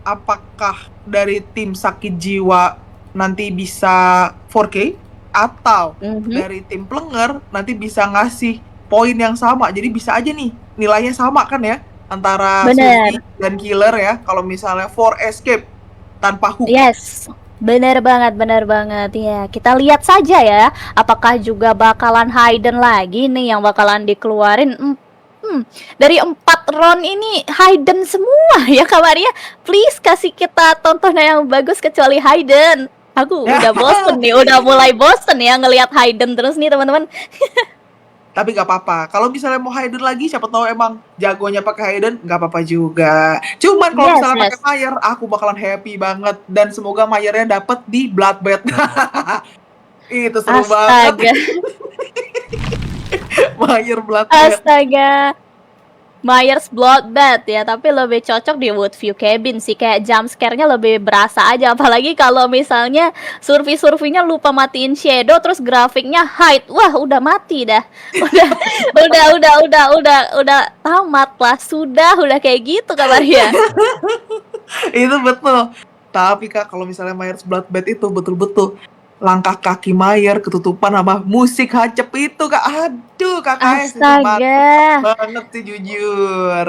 Speaker 1: Apakah dari tim sakit jiwa nanti bisa 4K atau dari tim Plenger nanti bisa ngasih poin yang sama? Jadi bisa aja nih nilainya sama kan ya antara survei dan killer ya, kalau misalnya 4 escape tanpa hook.
Speaker 2: Yes, Bener banget, bener banget. Ya, kita lihat saja ya, apakah juga bakalan hidden lagi nih yang bakalan dikeluarin. Dari 4 round ini hidden semua ya Kak Maria. Please kasih kita tontonan yang bagus kecuali hidden. Aku udah bosen nih, udah mulai bosen ya ngelihat hidden terus nih teman-teman.
Speaker 1: Tapi nggak apa-apa. Kalau misalnya mau hidden lagi, siapa tahu emang jagonya pakai hidden, nggak apa-apa juga. Cuman kalau
Speaker 2: Yes,
Speaker 1: misalnya
Speaker 2: yes.
Speaker 1: pakai Mayer, aku bakalan happy banget dan semoga Mayernya dapet di Bloodbath. Itu seru banget.
Speaker 2: Astaga,
Speaker 1: Mayer Bloodbath.
Speaker 2: astaga. Myers Bloodbath ya, tapi lebih cocok di Woodview Cabin sih, kayak jump scare-nya lebih berasa aja, apalagi kalau misalnya survei-surveinya lupa matiin shadow, terus grafiknya hide, wah udah mati dah, udah tamat lah, udah kayak gitu kabarnya.
Speaker 1: Itu betul. Tapi Kak, kalau misalnya Myers Bloodbath itu betul-betul langkah kaki Mayer ketutupan sama musik hacep itu Kak. Aduh, kakak itu
Speaker 2: Astaga,
Speaker 1: banget sih jujur.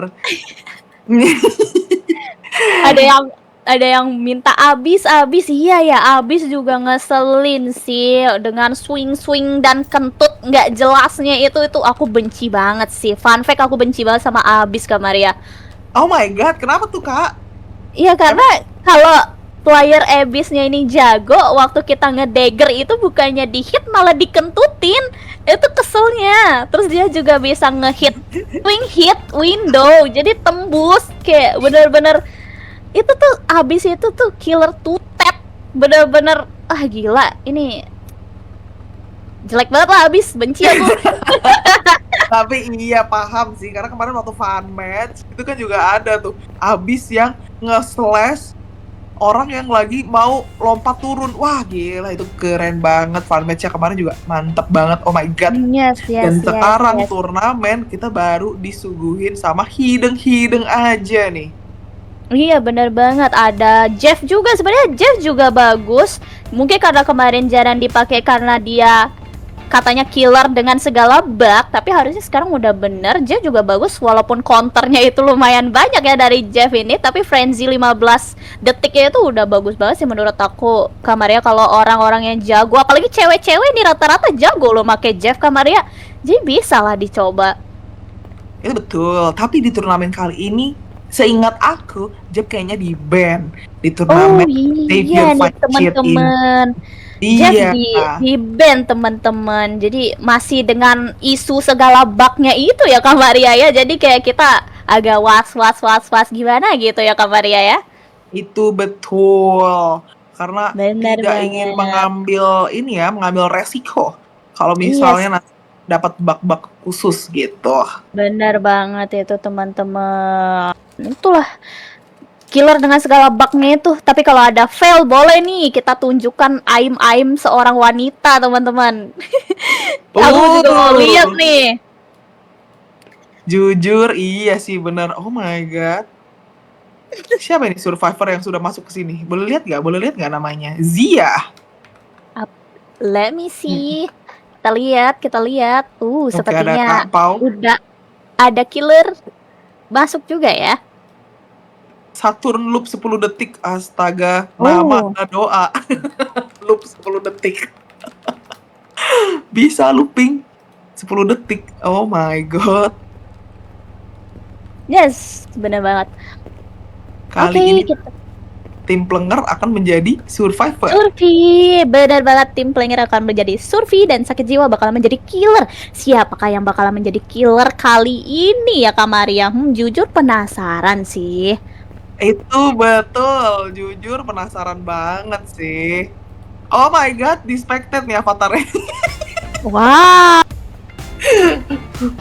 Speaker 2: ada yang minta abis, iya ya, abis juga ngeselin sih dengan swing dan kentut nggak jelasnya itu aku benci banget sih. Fun fact, aku benci banget sama abis Kak Maria.
Speaker 1: Oh my god, kenapa tuh Kak?
Speaker 2: Iya, karena kalau player abisnya ini jago, waktu kita ngedagger itu bukannya di hit malah dikentutin. Itu keselnya. Terus dia juga bisa ngehit swing hit window, jadi tembus kayak bener-bener itu tuh abis itu tuh killer two tap, bener-bener gila, ini jelek banget lah abis, benci aku.
Speaker 1: Tapi iya paham sih, karena kemarin waktu fun match itu kan juga ada tuh abis yang nge-slash orang yang lagi mau lompat turun. Wah gila, itu keren banget. Fun match-nya kemarin juga mantep banget, oh my god.
Speaker 2: Yes,
Speaker 1: Dan sekarang
Speaker 2: yes.
Speaker 1: turnamen kita baru disuguhin sama hidden aja nih.
Speaker 2: Iya benar banget, ada Jeff juga, sebenarnya Jeff juga bagus. Mungkin karena kemarin jarang dipakai karena dia katanya killer dengan segala bug, tapi harusnya sekarang udah bener. Jeff juga bagus walaupun counternya itu lumayan banyak ya dari Jeff ini, tapi frenzy 15 detiknya itu udah bagus banget sih menurut aku. Kamaria kalau orang-orang yang jago, apalagi cewek-cewek nih rata-rata jago loh make Jeff Kamaria. Jadi bisa lah dicoba.
Speaker 1: Itu betul, tapi di turnamen kali ini seingat aku, Jeff kayaknya di ban di turnamen
Speaker 2: Iya nih teman-teman. Jeff
Speaker 1: Iya.
Speaker 2: di ban teman-teman. Jadi masih dengan isu segala bugnya itu ya Kak Maria ya. Jadi kayak kita agak was gimana gitu ya Kak Maria ya.
Speaker 1: Itu betul. Karena
Speaker 2: Benar
Speaker 1: tidak
Speaker 2: banget.
Speaker 1: ingin mengambil resiko. Kalau misalnya nanti dapat bug-bug khusus gitu.
Speaker 2: Benar banget itu teman-teman. Itulah killer dengan segala bugnya itu. Tapi kalau ada fail boleh nih kita tunjukkan aim seorang wanita teman-teman. Aku juga mau lihat nih.
Speaker 1: Jujur iya sih benar. Oh my god. Siapa ini survivor yang sudah masuk ke sini? Boleh lihat nggak namanya? Zia.
Speaker 2: Let me see. Kita lihat. Sepertinya
Speaker 1: ada Kak Pau.
Speaker 2: udah ada killer masuk juga ya.
Speaker 1: Saturn loop 10 detik. Astaga, nama doa. Loop 10 detik. Bisa looping 10 detik. Oh my god.
Speaker 2: Yes, benar banget.
Speaker 1: Kali ini tim Plenger akan menjadi survivor.
Speaker 2: Survey, benar banget, tim Plenger akan menjadi survey dan Sakit Jiwa bakal menjadi killer. Siapakah yang bakal menjadi killer kali ini ya Kak Maria? Jujur penasaran sih.
Speaker 1: Itu betul, jujur penasaran banget sih. Oh my god, dispected nih avatarnya.
Speaker 2: Wow.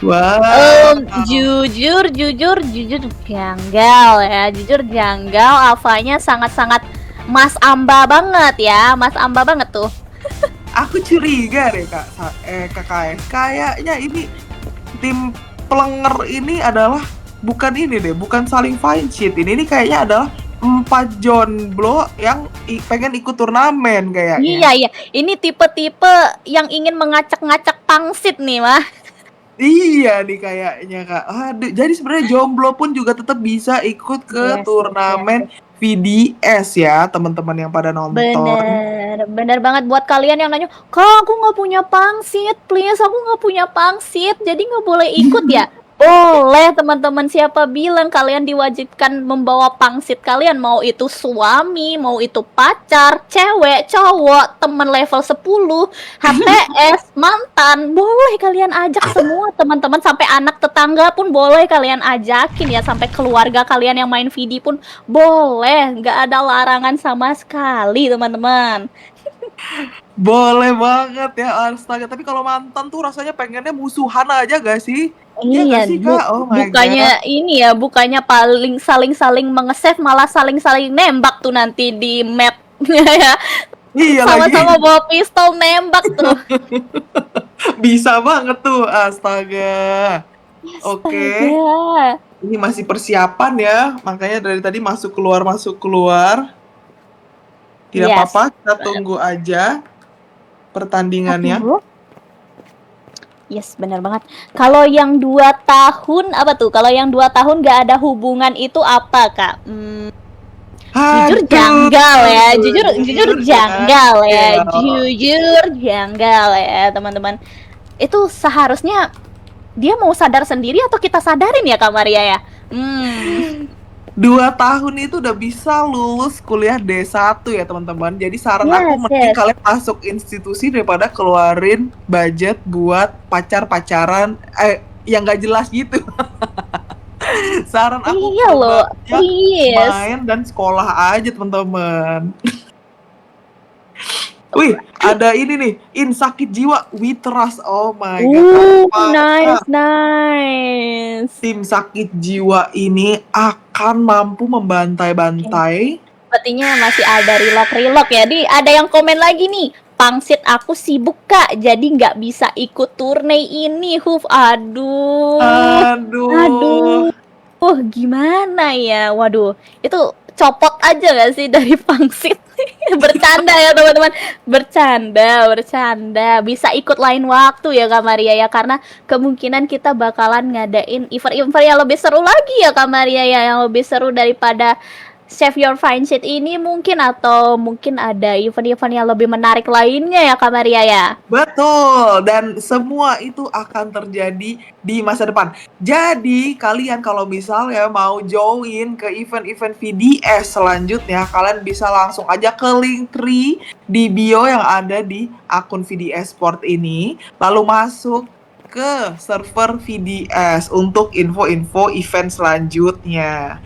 Speaker 1: Wow.
Speaker 2: Jujur janggal ya. Jujur janggal, alfanya sangat-sangat Mas Amba banget ya. Mas Amba banget tuh.
Speaker 1: Aku curiga deh KKS. Kayaknya ini tim Plenger ini adalah bukan saling fine shit. Ini kayaknya adalah 4 jomblo yang pengen ikut turnamen kayaknya.
Speaker 2: Iya. Ini tipe-tipe yang ingin mengacak-ngacak pangsit nih, mah.
Speaker 1: Iya nih kayaknya Kak. Aduh, jadi sebenarnya jomblo pun juga tetap bisa ikut ke turnamen VDS ya, teman-teman yang pada nonton.
Speaker 2: Bener banget buat kalian yang nanya, Kak, aku nggak punya pangsit, please, aku nggak punya pangsit, jadi nggak boleh ikut ya? Boleh, teman-teman. Siapa bilang kalian diwajibkan membawa pangsit kalian? Mau itu suami, mau itu pacar, cewek, cowok, teman level 10, HTS, mantan, boleh kalian ajak semua teman-teman, sampai anak tetangga pun boleh kalian ajakin ya, sampai keluarga kalian yang main VD pun boleh, nggak ada larangan sama sekali teman-teman.
Speaker 1: Boleh banget ya, astaga. Tapi kalau mantan tuh rasanya pengennya musuhan aja gak sih? Iya
Speaker 2: Iya,
Speaker 1: gak sih, Kak? Oh my
Speaker 2: bukannya
Speaker 1: God.
Speaker 2: ini ya, bukannya paling saling-saling mengesave, malah saling-saling nembak tuh nanti di map. Ya,
Speaker 1: Iya lagi.
Speaker 2: sama-sama bawa pistol nembak tuh.
Speaker 1: Bisa banget tuh, astaga. Oke,
Speaker 2: Astaga.
Speaker 1: ini masih persiapan ya. Makanya dari tadi masuk keluar, masuk keluar. Tidak
Speaker 2: Yes.
Speaker 1: apa-apa, kita tunggu aja pertandingannya.
Speaker 2: Tunggu. Yes, benar banget. Kalau yang 2 tahun apa tuh? Kalau yang 2 tahun nggak ada hubungan itu apa, Kak? Jujur
Speaker 1: Aduh,
Speaker 2: janggal ya. Jujur janggal ya.
Speaker 1: ya.
Speaker 2: Jujur janggal ya, teman-teman. Itu seharusnya dia mau sadar sendiri atau kita sadarin ya, Kak Maria ya?
Speaker 1: 2 tahun itu udah bisa lulus kuliah D1 ya teman-teman. Jadi saran aku mending
Speaker 2: Yes.
Speaker 1: kalian masuk institusi daripada keluarin budget buat pacar-pacaran yang gak jelas gitu. Saran aku
Speaker 2: Iya loh.
Speaker 1: banyak
Speaker 2: Yes.
Speaker 1: main dan sekolah aja teman-teman. Wih, ada ini nih, Insakit Jiwa We Trust. Oh my god.
Speaker 2: Nice.
Speaker 1: Tim Sakit Jiwa ini akan mampu membantai-bantai.
Speaker 2: Sepertinya masih ada relog ya. Ada yang komen lagi nih. Pangsit aku sibuk, Kak, jadi nggak bisa ikut turne ini. Aduh. Gimana ya? Waduh, itu copot aja gak sih dari pangsit? Bercanda ya teman-teman, bercanda. Bisa ikut lain waktu ya Kak Maria ya, karena kemungkinan kita bakalan ngadain event-event yang lebih seru lagi ya Kak Maria ya, yang lebih seru daripada Save Your Fine Seat ini mungkin, atau mungkin ada event-event yang lebih menarik lainnya ya Kak Maria ya.
Speaker 1: Betul, dan semua itu akan terjadi di masa depan. Jadi kalian kalau misalnya mau join ke event-event VDS selanjutnya, kalian bisa langsung aja ke link tree di bio yang ada di akun VDS Sport ini, lalu masuk ke server VDS untuk info-info event selanjutnya.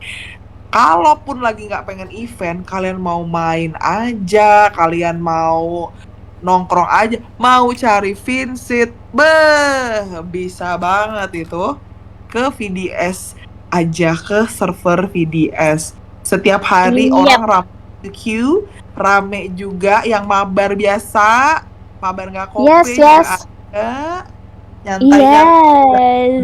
Speaker 1: Kalaupun lagi nggak pengen event, kalian mau main aja, kalian mau nongkrong aja, mau cari Vincent, bisa banget itu ke VDS aja, ke server VDS. Setiap hari orang rame juga, yang mabar biasa, mabar nggak kopi juga ada, nyantai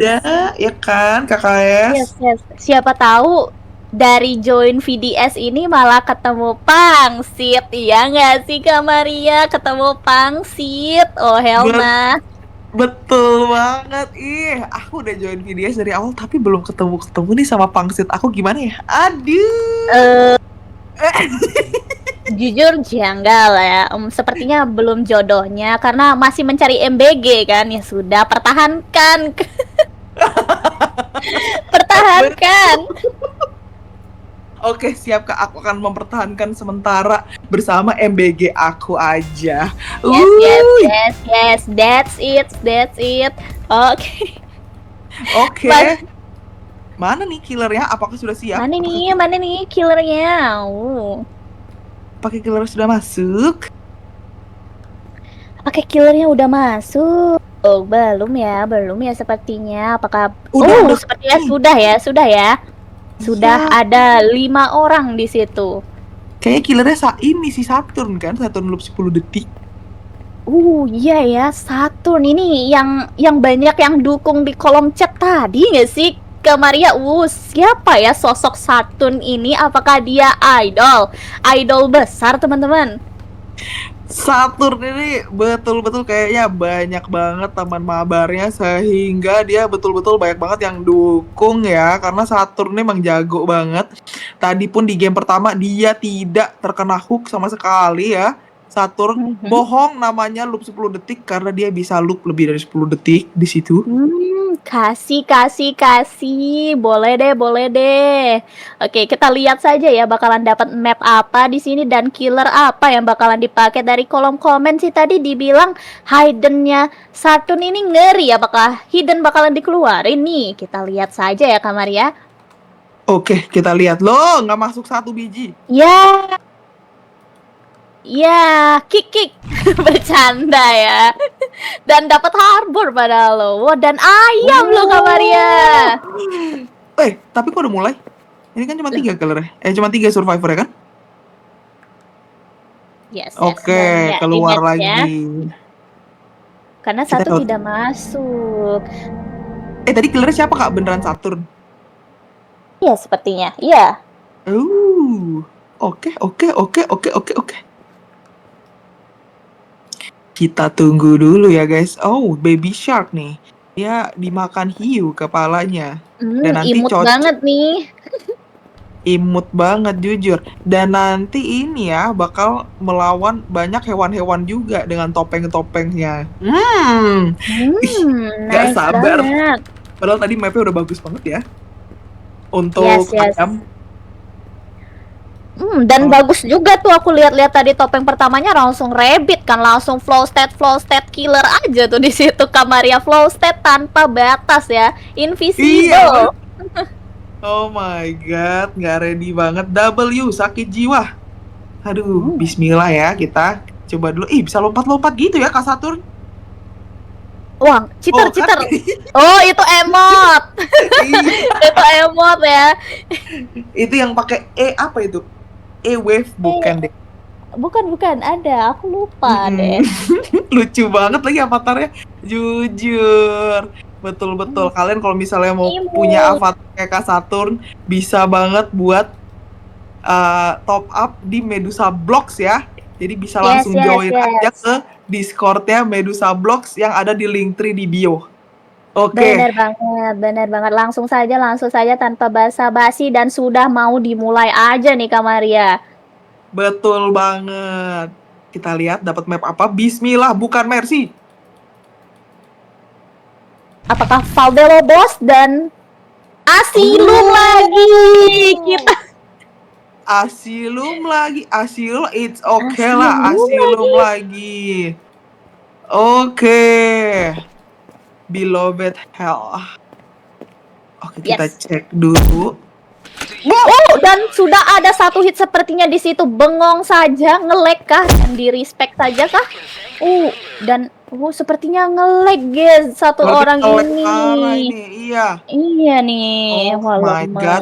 Speaker 1: ada, ya kan KKS?
Speaker 2: Yes. Siapa tahu dari join VDS ini malah ketemu pangsit, iya nggak sih Kak Maria? Ketemu pangsit, oh Helma.
Speaker 1: Betul banget, aku udah join VDS dari awal tapi belum ketemu nih sama pangsit aku, gimana ya? Aduh.
Speaker 2: Jujur janggal ya, sepertinya belum jodohnya karena masih mencari MBG kan, ya sudah, pertahankan. Pertahankan.
Speaker 1: Oke, siap Kak, aku akan mempertahankan sementara bersama MBG aku aja.
Speaker 2: Yes, that's it.
Speaker 1: Oke. Mana nih killernya? Apakah sudah siap?
Speaker 2: Mana nih killernya?
Speaker 1: Pakai killer sudah masuk?
Speaker 2: Pakai killernya udah masuk? Oh, belum ya sepertinya. Apakah? Sepertinya sudah ya. Sudah ada 5 orang di situ.
Speaker 1: Kayaknya killernya ini si Saturn kan, Saturn loop 10 detik.
Speaker 2: Iya ya, Saturn ini yang banyak yang dukung di kolom chat tadi nggak sih, Kak Maria? Siapa ya sosok Saturn ini? Apakah dia idol besar, teman-teman?
Speaker 1: Saturn ini betul-betul kayaknya banyak banget teman mabarnya sehingga dia betul-betul banyak banget yang dukung ya karena Saturn ini emang jago banget. Tadi pun di game pertama dia tidak terkena hook sama sekali ya. Saturn
Speaker 2: Mhm.
Speaker 1: bohong namanya loop 10 detik karena dia bisa loop lebih dari 10 detik di situ.
Speaker 2: Kasih. Boleh deh, boleh deh. Oke, kita lihat saja ya bakalan dapat map apa di sini dan killer apa yang bakalan dipakai. Dari kolom komen sih tadi dibilang hidden-nya Saturn ini ngeri. Apakah hidden bakalan dikeluarin nih? Kita lihat saja ya Kak Maria.
Speaker 1: Oke, kita lihat loh, nggak masuk 1 biji.
Speaker 2: Ya, kick. Bercanda ya. Dan dapat harbor padahal lo. Wah, dan ayam lo Kak Maria.
Speaker 1: Tapi kok udah mulai? Ini kan cuma 3 killer cuma 3 survivor ya kan?
Speaker 2: Yes.
Speaker 1: Oke,
Speaker 2: Dan ya,
Speaker 1: keluar
Speaker 2: rematch ya.
Speaker 1: lagi.
Speaker 2: Karena
Speaker 1: Kita
Speaker 2: satu
Speaker 1: tahu.
Speaker 2: tidak masuk.
Speaker 1: Tadi killernya siapa kak? Beneran Saturn?
Speaker 2: Iya, sepertinya. Iya.
Speaker 1: Oke. Kita tunggu dulu ya guys. Oh, baby shark nih. Dia dimakan hiu kepalanya. Dan nanti
Speaker 2: Imut banget nih.
Speaker 1: imut banget jujur. Dan nanti ini ya bakal melawan banyak hewan-hewan juga dengan topeng-topengnya. Gak
Speaker 2: Nice
Speaker 1: sabar.
Speaker 2: banget.
Speaker 1: Padahal tadi mapnya udah bagus banget ya. Untuk
Speaker 2: Yes.
Speaker 1: ayam.
Speaker 2: Dan
Speaker 1: Oh.
Speaker 2: bagus juga tuh aku lihat-lihat tadi topeng pertamanya langsung rabbit kan, langsung flow state killer aja tuh di situ Kak Maria, flow state tanpa batas ya, invisible.
Speaker 1: Oh my god, nggak ready banget. W, sakit jiwa. Aduh, bismillah ya kita. Coba dulu. Bisa lompat-lompat gitu ya Kak Saturn?
Speaker 2: Wah, cheater.
Speaker 1: Kan?
Speaker 2: Oh, itu emot. Itu emot ya.
Speaker 1: Itu yang pakai apa itu? Wave bukan deh.
Speaker 2: Bukan, ada. Aku lupa deh.
Speaker 1: Lucu banget lagi avatarnya. Jujur. Betul-betul. Kalian kalau misalnya mau punya avatar kayak Kak Saturn, bisa banget buat top up di Medusa Blocks ya. Jadi bisa langsung join aja ke Discord-nya Medusa Blocks yang ada di link tree di bio. Oke.
Speaker 2: Bener banget. Langsung saja tanpa basa-basi dan sudah mau dimulai aja nih Kak Maria.
Speaker 1: Betul banget. Kita lihat dapat map apa. Bismillah, bukan Mercy.
Speaker 2: Apakah Valdelo Boss dan Asylum lagi?
Speaker 1: Asylum lagi. It's okay lah. Asylum lagi. Oke. Beloved Hell. Oke, kita cek dulu.
Speaker 2: Oh, dan sudah ada 1 hit sepertinya di situ. Bengong saja, nge-lag kah? Dan di respect saja kah? Dan sepertinya nge-lag guys satu orang ini. Iya nih.
Speaker 1: Oh my god.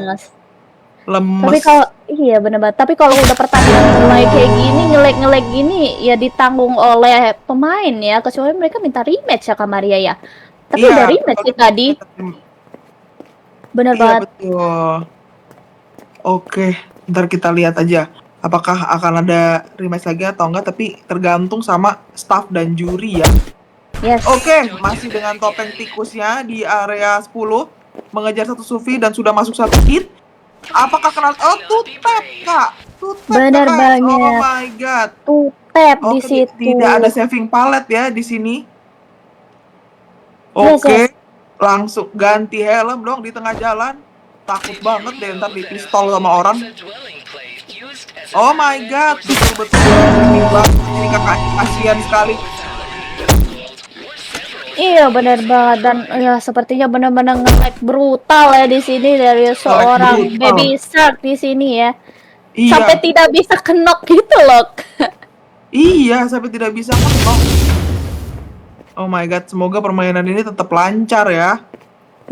Speaker 1: Lemes.
Speaker 2: Tapi kalau bener banget. Tapi kalau udah pertandingan mulai kayak gini, nge-lag gini ya ditanggung oleh pemain ya. Kecuali mereka minta rematch ya Kak Maria ya. Tapi udah rematch sih tadi. Bener banget.
Speaker 1: Betul. Oke, ntar kita lihat aja apakah akan ada rematch lagi atau enggak, tapi tergantung sama staff dan juri ya.
Speaker 2: Yes.
Speaker 1: Oke, masih dengan topeng tikusnya di area 10, mengejar 1 Sufi dan sudah masuk 1 hit. Apakah kena two-tap, Kak?
Speaker 2: Bener banget.
Speaker 1: Oh my god.
Speaker 2: Two-tap di situ.
Speaker 1: Tidak ada saving palette ya di sini. Oke. Langsung ganti helm dong di tengah jalan. Takut banget deh ntar di pistol sama orang. Oh my god, betul-betul ini kakak kasihan sekali.
Speaker 2: Iya benar banget, dan ya sepertinya benar-benar nge-lag brutal ya di sini dari seorang baby shark di sini ya. Sampai tidak bisa kenok gitu loh.
Speaker 1: Iya, sampai tidak bisa kenok. Oh my god, semoga permainan ini tetap lancar ya.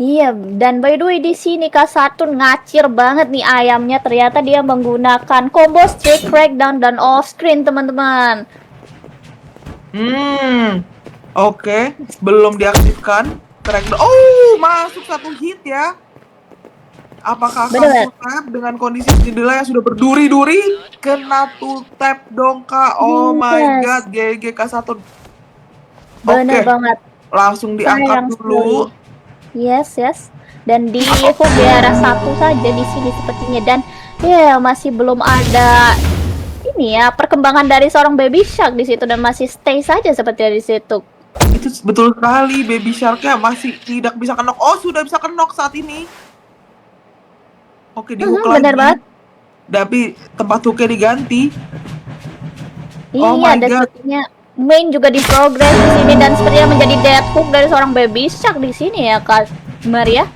Speaker 2: Iya, dan by the way di sini Kak Saturn ngacir banget nih ayamnya. Ternyata dia menggunakan combo streak, crackdown, dan off screen teman-teman.
Speaker 1: Oke, belum diaktifkan. Crackdown. Oh, masuk 1 hit ya. Apakah akan
Speaker 2: Bener.
Speaker 1: full tap dengan kondisi jendela yang sudah berduri-duri? Kena full tap dong Kak. Oh my
Speaker 2: Yes,
Speaker 1: god, GG Kak 1.
Speaker 2: bener
Speaker 1: Oke,
Speaker 2: banget.
Speaker 1: langsung diangkat
Speaker 2: Sayang
Speaker 1: dulu.
Speaker 2: sekali. Yes, yes. Dan di hook di arah satu saja di sini sepertinya, dan ya masih belum ada ini ya perkembangan dari seorang Baby Shark di situ, dan masih stay saja seperti di situ.
Speaker 1: Itu betul sekali, Baby Shark-nya masih tidak bisa kenok. Oh, sudah bisa kenok saat ini. Oke, di hook
Speaker 2: Bener
Speaker 1: lagi.
Speaker 2: banget.
Speaker 1: Tapi tempat hooknya diganti. Oh
Speaker 2: Iya,
Speaker 1: my
Speaker 2: dan
Speaker 1: god.
Speaker 2: sepertinya main juga di progress di sini, dan sepertinya menjadi dead hook dari seorang Baby Shark di sini ya Kak Maria.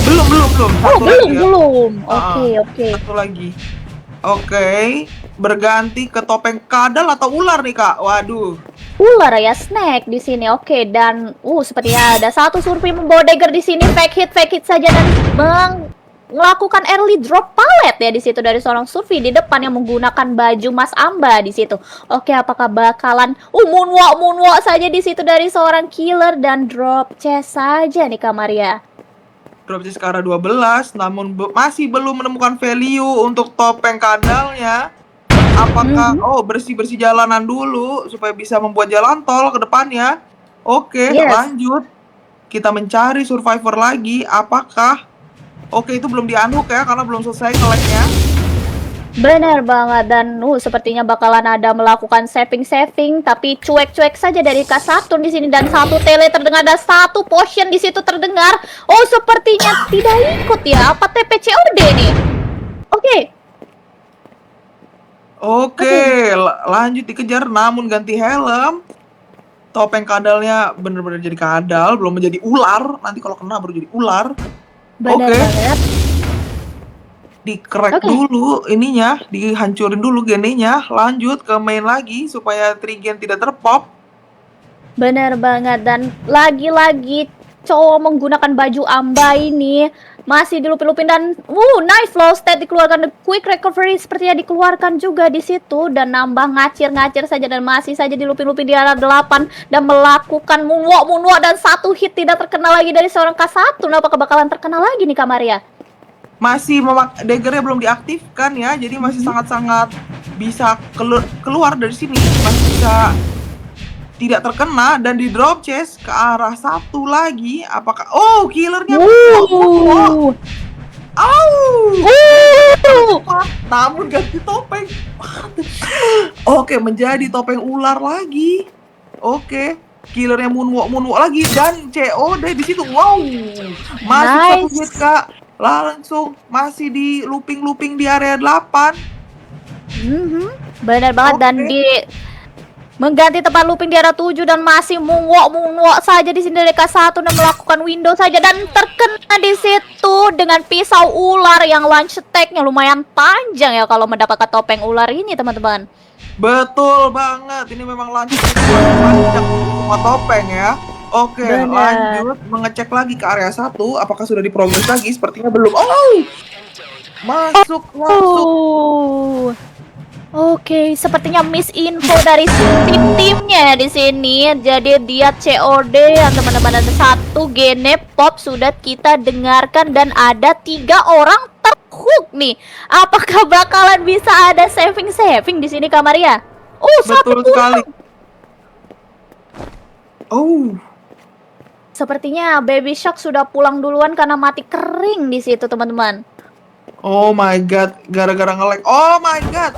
Speaker 1: Belum.
Speaker 2: Oh,
Speaker 1: Satu lagi ya.
Speaker 2: belum.
Speaker 1: Ah,
Speaker 2: Oke.
Speaker 1: Satu lagi. Oke, berganti ke topeng kadal atau ular nih Kak. Waduh.
Speaker 2: Ular ya, snack di sini. Oke, dan sepertinya ada satu survei membawa dagger di sini, fake hit saja, dan melakukan early drop pallet ya di situ dari seorang survei di depan yang menggunakan baju Mas Amba di situ. Oke, apakah bakalan moonwalk saja di situ dari seorang killer, dan drop chest saja nih Kak Maria.
Speaker 1: Drop chest ke arah 12, namun masih belum menemukan value untuk topeng kadalnya. Apakah bersih-bersih jalanan dulu supaya bisa membuat jalan tol ke depannya. Oke,
Speaker 2: Yes.
Speaker 1: lanjut. Kita mencari survivor lagi. Apakah itu belum di-unhook ya karena belum selesai collect-nya.
Speaker 2: Benar banget, dan sepertinya bakalan ada melakukan saving, tapi cuek-cuek saja dari Kak 1 di sini, dan satu tele terdengar, ada satu potion di situ terdengar. Oh, sepertinya tidak ikut ya. Apa TPCOD nih?
Speaker 1: Oke, lanjut dikejar namun ganti helm. Topeng kadalnya bener-bener jadi kadal, belum menjadi ular. Nanti kalau kena baru jadi ular.
Speaker 2: Benar
Speaker 1: Oke.
Speaker 2: banget.
Speaker 1: Di-crack dulu ininya, dihancurin dulu genenya. Lanjut ke main lagi supaya trigen tidak terpop.
Speaker 2: Benar banget, dan lagi-lagi cowok menggunakan baju Amba ini masih dilupin-lupin, dan nice flow state dikeluarkan, quick recovery sepertinya dikeluarkan juga di situ, dan nambah ngacir saja, dan masih saja dilupin-lupin di arah 8 dan melakukan moonwalk, dan satu hit tidak terkena lagi dari seorang K1. Apakah bakalan terkena lagi nih Kak Maria?
Speaker 1: Masih daggernya belum diaktifkan ya, jadi masih sangat-sangat bisa keluar dari sini, masih bisa tidak terkena, dan di drop chest ke arah 1 lagi. Apakah killernya namun ganti topeng. Oke, menjadi topeng ular lagi. Oke, killernya moonwalk lagi, dan COD di situ. Wow, masuk satu hit Kak. Langsung masih di looping di area 8.
Speaker 2: Benar banget. Dan di mengganti tempat looping di arah 7, dan masih moonwalk saja di sini dari K1, dan melakukan window saja, dan terkena di situ dengan pisau ular yang launch attack-nya lumayan panjang ya kalau mendapatkan topeng ular ini, teman-teman.
Speaker 1: Betul banget, ini memang lanjut panjang semua topeng ya. Oke, lanjut mengecek lagi ke area 1. Apakah sudah diprogres lagi? Sepertinya belum. Masuk langsung.
Speaker 2: Oke, sepertinya miss info dari timnya di sini. Jadi dia COD yang teman-teman, ada satu gene pop sudah kita dengarkan, dan ada 3 orang terhook nih. Apakah bakalan bisa ada saving di sini Kak Maria?
Speaker 1: Betul sekali.
Speaker 2: Sepertinya Baby Shark sudah pulang duluan karena mati kering di situ, teman-teman.
Speaker 1: Oh my god, gara-gara nge-lag. Oh my god.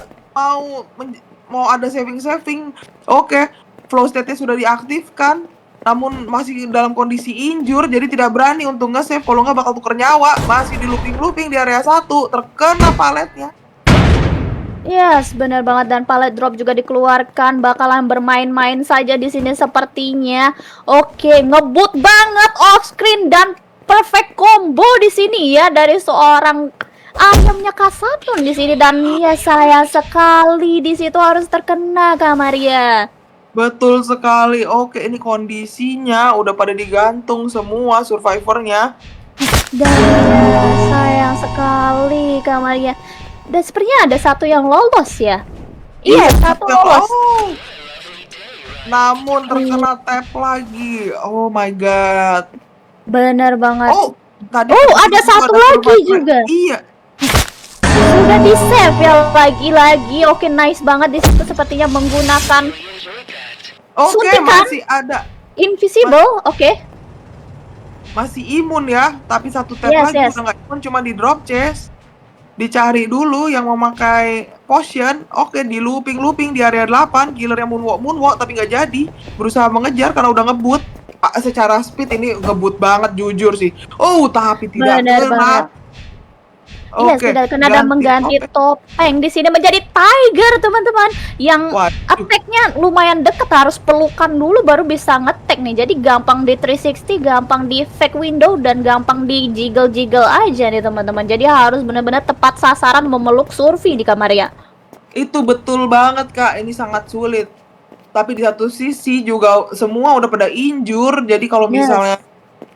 Speaker 1: Mau ada saving. Oke, flow state-nya sudah diaktifkan, namun masih dalam kondisi injure, jadi tidak berani untuk nge-save. Kalau nggak bakal tuker nyawa. Masih di looping di area 1, terkena paletnya.
Speaker 2: Yes, benar banget, dan pallet drop juga dikeluarkan. Bakalan bermain-main saja di sini sepertinya. Oke, ngebut banget off screen, dan perfect combo di sini ya dari seorang ayamnya K1 di sini, dan ya sayang sekali di situ harus terkena Kak Maria.
Speaker 1: Betul sekali. Oke, ini kondisinya udah pada digantung semua survivornya.
Speaker 2: Dan ya sayang sekali Kak Maria. Dan sepertinya ada satu yang lolos ya. Iya, satu lolos.
Speaker 1: Namun terkena tap lagi. Oh my god.
Speaker 2: Benar banget.
Speaker 1: Tadi
Speaker 2: Oh,
Speaker 1: ketika
Speaker 2: ada
Speaker 1: itu
Speaker 2: satu
Speaker 1: ada
Speaker 2: lagi
Speaker 1: survivor.
Speaker 2: juga.
Speaker 1: Iya,
Speaker 2: Sudah di save ya lagi-lagi. Oke, nice banget di situ sepertinya menggunakan
Speaker 1: oke,
Speaker 2: suntikan
Speaker 1: masih ada,
Speaker 2: invisible. Oke.
Speaker 1: masih imun ya, tapi satu tab
Speaker 2: Yes,
Speaker 1: lagi
Speaker 2: yes.
Speaker 1: udah nggak imun, cuma di drop chest. Dicari dulu yang memakai potion. Oke, di looping di area 8, killer yang moonwalk tapi nggak jadi. Berusaha mengejar karena udah ngebut. Secara speed ini ngebut banget jujur sih. Oh, tapi tidak
Speaker 2: Benar banget.
Speaker 1: kena.
Speaker 2: Yes,
Speaker 1: Oke,
Speaker 2: tidak kena dan
Speaker 1: ganti
Speaker 2: mengganti
Speaker 1: topeng.
Speaker 2: topeng di sini menjadi tiger, teman-teman. Yang
Speaker 1: Waduh,
Speaker 2: attack-nya lumayan deket, harus pelukan dulu baru bisa ngetek nih. Jadi gampang di 360, gampang di fake window dan gampang di jiggle-jiggle aja nih, teman-teman. Jadi harus benar-benar tepat sasaran memeluk Surfi di Kamaria.
Speaker 1: itu betul banget Kak. Ini sangat sulit. Tapi di satu sisi juga semua udah pada injur. Jadi kalau misalnya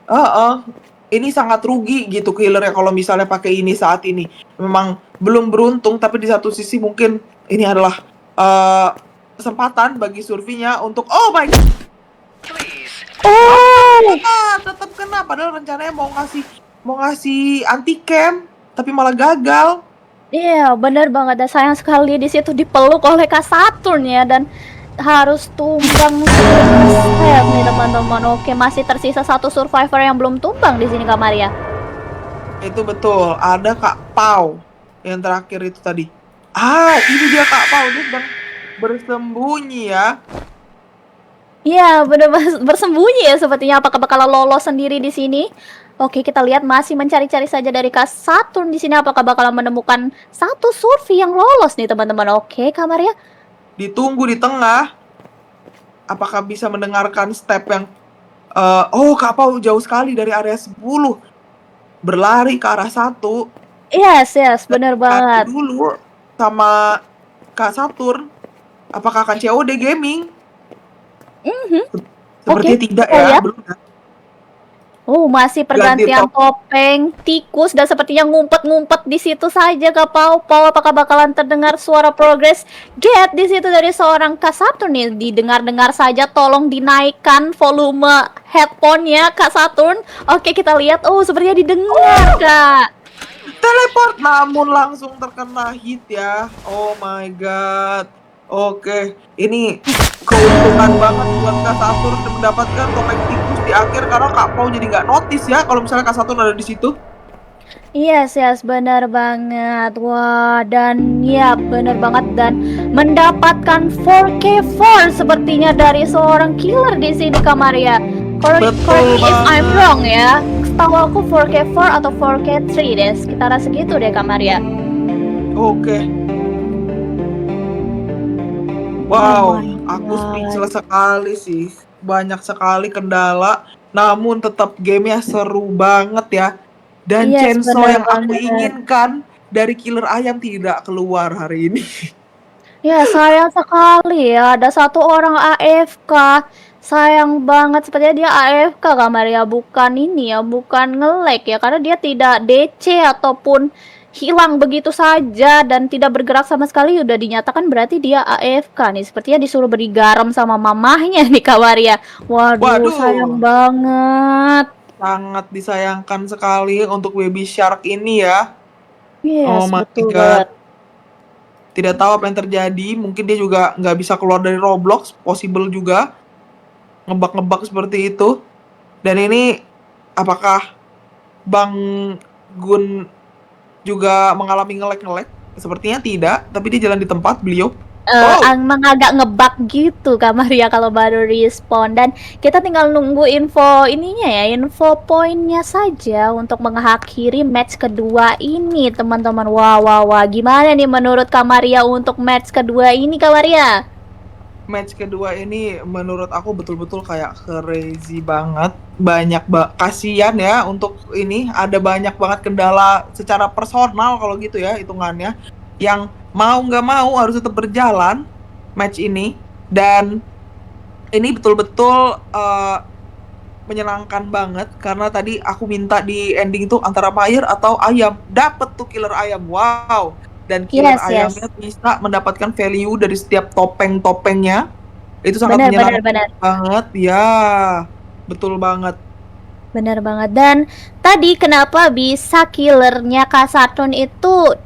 Speaker 2: Yes.
Speaker 1: ini sangat rugi gitu killernya kalau misalnya pakai ini saat ini. Memang belum beruntung, tapi di satu sisi mungkin ini adalah kesempatan bagi Surfinya untuk oh my god,
Speaker 2: Oh,
Speaker 1: tetap kena padahal rencananya mau ngasih anti cam tapi malah gagal.
Speaker 2: iya, benar banget. Dan sayang sekali di situ dipeluk oleh Kak Saturn ya, dan harus tumbang step nih, teman-teman. Oke, masih tersisa satu survivor yang belum tumbang di sini, Kak Maria.
Speaker 1: Itu betul, ada Kak Pau yang terakhir itu tadi. Ini dia Kak Pau, dia sedang bersembunyi ya.
Speaker 2: Iya, benar bersembunyi ya sepertinya. Apakah bakal lolos sendiri di sini? Oke, kita lihat masih mencari-cari saja dari Kak Saturn di sini. Apakah bakal menemukan satu survei yang lolos nih, teman-teman? Oke, Kak Maria.
Speaker 1: Ditunggu di tengah. Apakah bisa mendengarkan step yang Kak Pau jauh sekali dari area 10. Berlari ke arah 1.
Speaker 2: Yes, benar banget.
Speaker 1: Dulu sama Kak Saturn. Apakah akan COD gaming? Sepertinya
Speaker 2: Oke,
Speaker 1: tidak
Speaker 2: kita
Speaker 1: ya,
Speaker 2: lihat.
Speaker 1: belum ya.
Speaker 2: Masih pergantian topeng, tikus, dan sepertinya ngumpet-ngumpet di situ saja Kak Pau. Apakah bakalan terdengar suara progress get di situ dari seorang Kak Saturn nih? Didengar-dengar saja, tolong dinaikkan volume headphone-nya Kak Saturn. Oke, kita lihat. Sepertinya didengar, Kak.
Speaker 1: Teleport namun langsung terkena hit ya. Oh my god. Oke, ini keuntungan banget buat Kak Saturn mendapatkan topeng tikus di akhir karena Kak Pau jadi nggak notice ya kalau misalnya Kak Saturn ada di situ.
Speaker 2: Yes, benar banget. Wah, dan ya benar banget, dan mendapatkan 4K4 sepertinya dari seorang killer di sini Kak Maria. Correct me if I'm wrong ya. Setahu aku 4K4 atau 4K3 deh, sekitaran segitu deh Kak Maria.
Speaker 1: Oke. Wow, aku speechless sekali sih. Banyak sekali kendala, namun tetap gamenya seru banget ya. Dan Chainsaw yang aku inginkan dari killer ayam tidak keluar hari ini.
Speaker 2: Ya, sayang sekali ya. Ada satu orang AFK. Sayang banget, sepertinya dia AFK Kak Maria, bukan ini ya, bukan nge-lag ya, karena dia tidak DC ataupun hilang begitu saja dan tidak bergerak sama sekali. Udah dinyatakan berarti dia AFK nih. Sepertinya disuruh beri garam sama mamahnya nih Kak Maria. Waduh, sayang banget.
Speaker 1: Sangat disayangkan sekali untuk Baby Shark ini ya.
Speaker 2: Yes,
Speaker 1: oh my
Speaker 2: betul
Speaker 1: god.
Speaker 2: banget.
Speaker 1: Tidak tahu apa yang terjadi. Mungkin dia juga nggak bisa keluar dari Roblox. Possible juga. Ngebak-ngebak seperti itu. Dan ini apakah Bang Gun juga mengalami nge-lag? Sepertinya tidak, tapi dia jalan di tempat beliau.
Speaker 2: Emang agak ngebug gitu Kak Maria kalau baru respawn, dan kita tinggal nunggu info ininya ya, info poinnya saja untuk mengakhiri match kedua ini teman-teman. Wah, gimana nih menurut Kak Maria untuk match kedua ini Kak Maria?
Speaker 1: Match kedua ini menurut aku betul-betul kayak crazy banget. Banyak kasihan ya untuk ini, ada banyak banget kendala secara personal kalau gitu ya hitungannya, yang mau nggak mau harus tetap berjalan match ini. Dan ini betul-betul menyenangkan banget karena tadi aku minta di ending tuh antara fire atau ayam, dapet tuh killer ayam. Wow. Dan killer ayamnya bisa mendapatkan value dari setiap topeng-topengnya. Itu sangat menyenangkan banget ya. Betul banget.
Speaker 2: Bener banget. Dan tadi kenapa bisa killernya Kak Saturn itu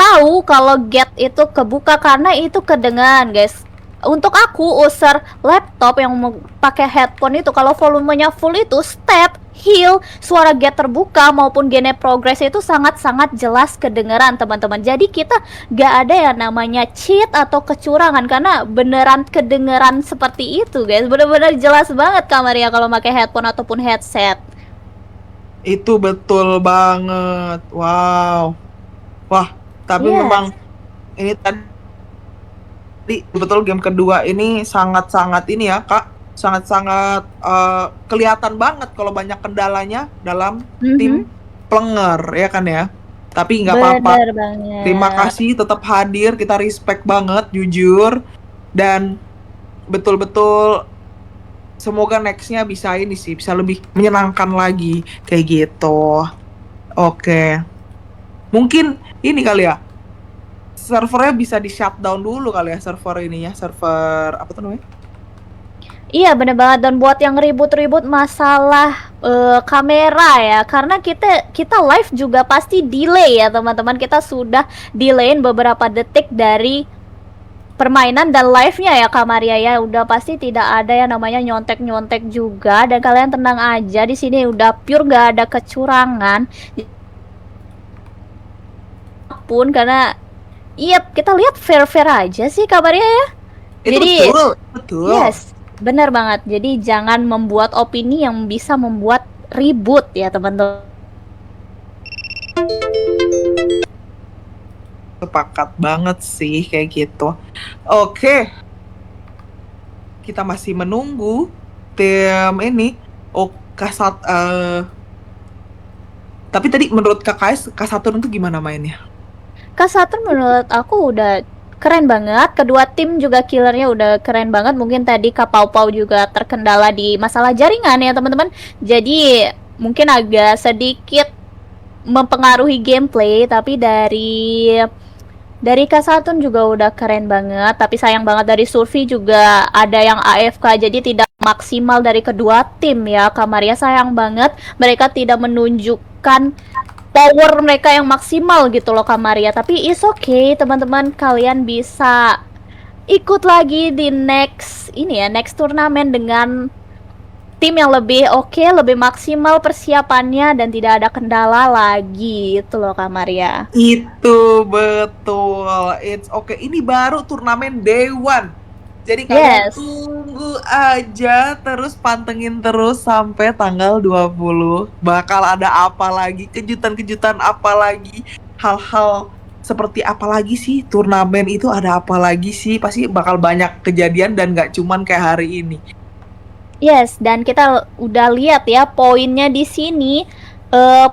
Speaker 2: tahu kalau gate itu kebuka karena itu kedengaran, guys. Untuk aku user laptop yang pakai headphone itu kalau volumenya full itu step, heal, suara gate terbuka maupun gene progress itu sangat-sangat jelas kedengaran, teman-teman. Jadi kita gak ada yang namanya cheat atau kecurangan karena beneran kedengaran seperti itu, guys. Bener-bener jelas banget kamarnya kalau pakai headphone ataupun headset.
Speaker 1: Itu betul banget. Wow. Wah, tapi
Speaker 2: Yes.
Speaker 1: memang ini tadi betul game kedua ini sangat-sangat ini ya, Kak. Sangat-sangat kelihatan banget kalau banyak kendalanya dalam tim Plenger ya kan ya. Tapi nggak apa-apa.
Speaker 2: Bener banget.
Speaker 1: Terima kasih tetap hadir, kita respect banget jujur dan betul-betul semoga nextnya bisa ini sih, bisa lebih menyenangkan lagi kayak gitu. Oke. Mungkin ini kali ya, servernya bisa di shutdown dulu kali ya, server ininya, server apa tuh namanya?
Speaker 2: Iya bener banget, dan buat yang ribut-ribut masalah kamera ya, karena kita live juga pasti delay ya teman-teman. Kita sudah delayin beberapa detik dari permainan dan live-nya ya Kak Maria ya. Udah pasti tidak ada yang namanya nyontek-nyontek juga, dan kalian tenang aja, di sini udah pure gak ada kecurangan pun karena iya kita lihat fair-fair aja sih Kak Maria ya.
Speaker 1: Itu
Speaker 2: Jadi
Speaker 1: betul.
Speaker 2: yes, benar banget. Jadi jangan membuat opini yang bisa membuat ribut ya teman-teman.
Speaker 1: Sepakat banget sih kayak gitu. Oke. Kita masih menunggu tim ini. Oh, tapi tadi menurut KKS, Kak Saturn itu gimana mainnya?
Speaker 2: Kak Saturn menurut aku udah keren banget. Kedua tim juga killernya udah keren banget. Mungkin tadi Kak Pau Pau juga terkendala di masalah jaringan ya teman-teman. Jadi mungkin agak sedikit mempengaruhi gameplay, tapi dari Kak Saturn juga udah keren banget. Tapi sayang banget dari Surfi juga ada yang AFK, jadi tidak maksimal dari kedua tim ya Kak Maria. Sayang banget mereka tidak menunjukkan power mereka yang maksimal gitu loh Kak Maria. Tapi it's okay teman-teman, kalian bisa ikut lagi di next turnamen dengan tim yang lebih oke, lebih maksimal persiapannya dan tidak ada kendala lagi itu loh Kak Maria.
Speaker 1: Itu betul. It's okay. Ini baru turnamen day one. Jadi kalian tunggu aja, terus pantengin terus sampai tanggal 20. Bakal ada apa lagi, kejutan-kejutan apa lagi, hal-hal seperti apa lagi sih, turnamen itu ada apa lagi sih, pasti bakal banyak kejadian dan gak cuman kayak hari ini.
Speaker 2: Yes, dan kita udah lihat ya poinnya di sini.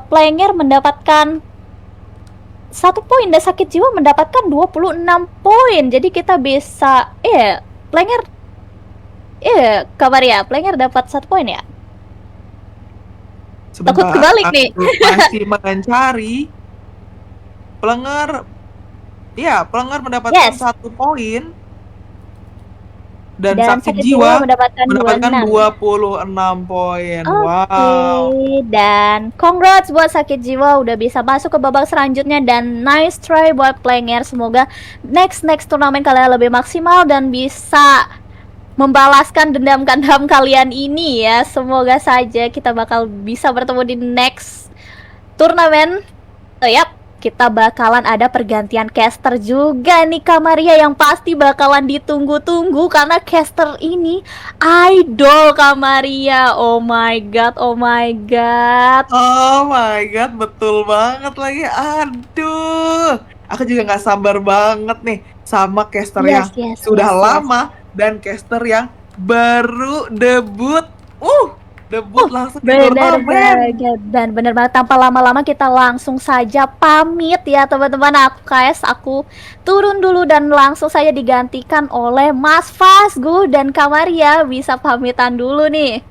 Speaker 2: Plenger mendapatkan 1 poin dan Sakit Jiwa mendapatkan 26 poin. Jadi kita bisa Plenger Kak Maria, Plenger dapat 1 poin ya?
Speaker 1: Sebentar,
Speaker 2: takut kebalik nih.
Speaker 1: Masih mencari. Plenger mendapatkan 1 poin. Dan Sakit Jiwa mendapatkan 26 poin. Wow.
Speaker 2: Dan congrats buat Sakit Jiwa udah bisa masuk ke babak selanjutnya, dan nice try buat Plenger. Semoga next turnamen kalian lebih maksimal dan bisa membalaskan dendam kalian ini ya. Semoga saja kita bakal bisa bertemu di next turnamen. Kita bakalan ada pergantian caster juga nih Kak Maria, yang pasti bakalan ditunggu-tunggu karena caster ini idol Kak Maria. Oh my god.
Speaker 1: Oh my god, betul banget lagi. Aduh, aku juga gak sabar banget nih sama caster yang sudah lama dan caster yang baru debut. Langsung
Speaker 2: bener banget. Dan bener banget, tanpa lama-lama kita langsung saja pamit ya teman-teman. Aku turun dulu dan langsung saja digantikan oleh Mas Fasgo dan Kak Maria. Bisa pamitan dulu nih.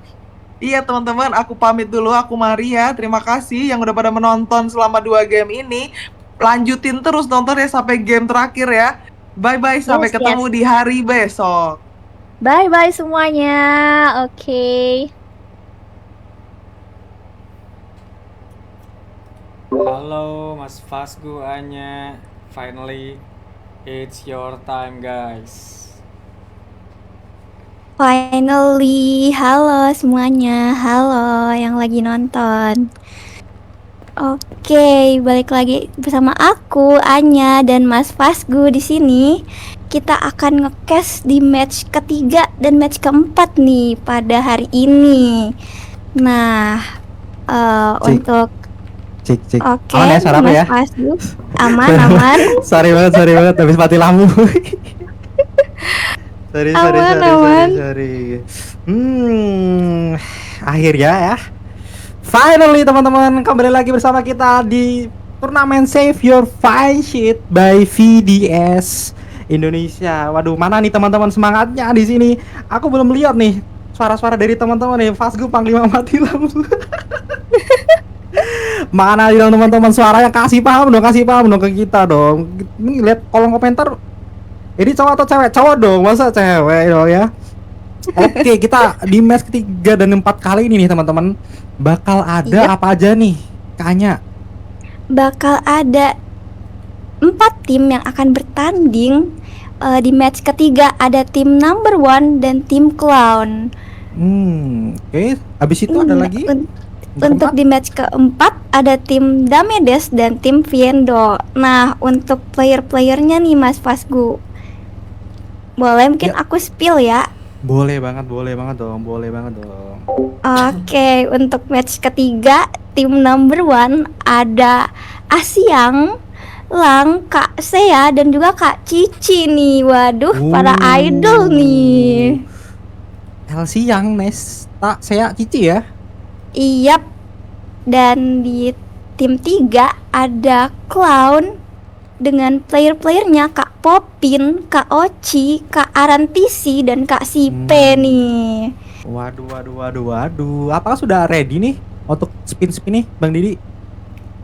Speaker 1: Iya teman-teman, aku pamit dulu. Aku Maria, terima kasih yang udah pada menonton selama 2 game ini. Lanjutin terus nonton ya sampai game terakhir ya. Bye-bye, sampai ketemu di hari besok.
Speaker 2: Bye-bye semuanya. Oke.
Speaker 3: Halo Mas Fasgu Anya. Finally it's your time guys.
Speaker 4: Finally, halo semuanya, halo yang lagi nonton. Oke, balik lagi bersama aku, Anya dan Mas Fasgu di sini. Kita akan nge-cast di match ketiga dan match keempat nih pada hari ini. Nah,
Speaker 5: Cik,
Speaker 4: untuk
Speaker 5: cik.
Speaker 4: oke,
Speaker 5: Aman ya suara aku
Speaker 4: Mas
Speaker 5: ya?
Speaker 4: Fasgu, aman.
Speaker 5: Sorry banget, habis mati lampu.
Speaker 4: Aman.
Speaker 5: Akhirnya ya. Finally teman-teman, kembali lagi bersama kita di turnamen Save Your Fine Shit by VDS Indonesia. Waduh, mana nih teman-teman semangatnya di sini? Aku belum lihat nih suara-suara dari teman-teman nih. Fasgu Panglima mati lampu. Mana nih teman-teman suaranya, kasih paham dong ke kita dong. Ini lihat kolom komentar. Ini cowok atau cewek? Cowok dong, masa cewek dong ya. Oke, kita di match ketiga dan 4 kali ini nih teman-teman. Bakal ada apa aja nih, Kanya?
Speaker 4: Bakal ada 4 tim yang akan bertanding di match ketiga. Ada tim number one dan tim clown.
Speaker 5: Oke. Habis itu ada lagi?
Speaker 4: Untuk di match keempat ada tim Damedes dan tim Viendo. Nah, untuk player-playernya nih Mas Fasgu, boleh mungkin aku spill ya.
Speaker 5: Boleh banget dong.
Speaker 4: Oke, untuk match ketiga tim number one ada Asyang, Lang, Kak Sea dan juga Kak Cici nih. Waduh, para idol nih.
Speaker 5: LC yang Nesta, saya Cici ya.
Speaker 4: Iya. Dan di tim 3 ada Clown dengan player-playernya Kak Popin, Kak Oci, Kak Arantisi dan Kak Sipe nih.
Speaker 5: Waduh. Apakah sudah ready nih untuk spin nih, Bang Didi?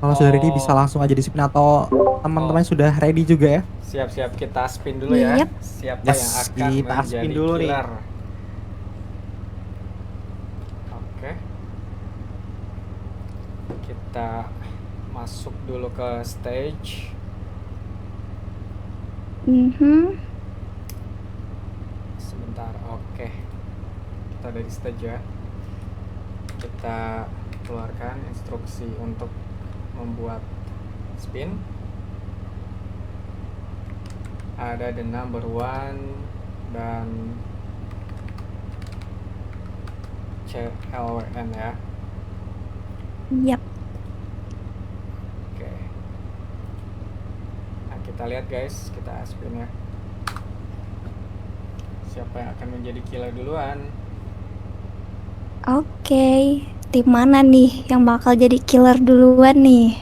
Speaker 5: Kalau sudah ready bisa langsung aja di spin atau teman-teman sudah ready juga ya?
Speaker 3: Siap-siap kita spin dulu ya.
Speaker 4: Yep.
Speaker 3: Siapa
Speaker 5: Yes,
Speaker 3: yang akan
Speaker 5: kita
Speaker 3: menjadi
Speaker 5: spin dulu nih.
Speaker 3: killer? Oke. Kita masuk dulu ke stage. Sebentar, oke. Kita ada di stage ya. Kita keluarkan instruksi untuk membuat spin. Ada the number one dan CLWN ya.
Speaker 4: Yap.
Speaker 3: Oke. Nah, kita lihat guys, kita spin ya. Siapa yang akan menjadi killer duluan?
Speaker 4: Oke, tim mana nih yang bakal jadi killer duluan nih?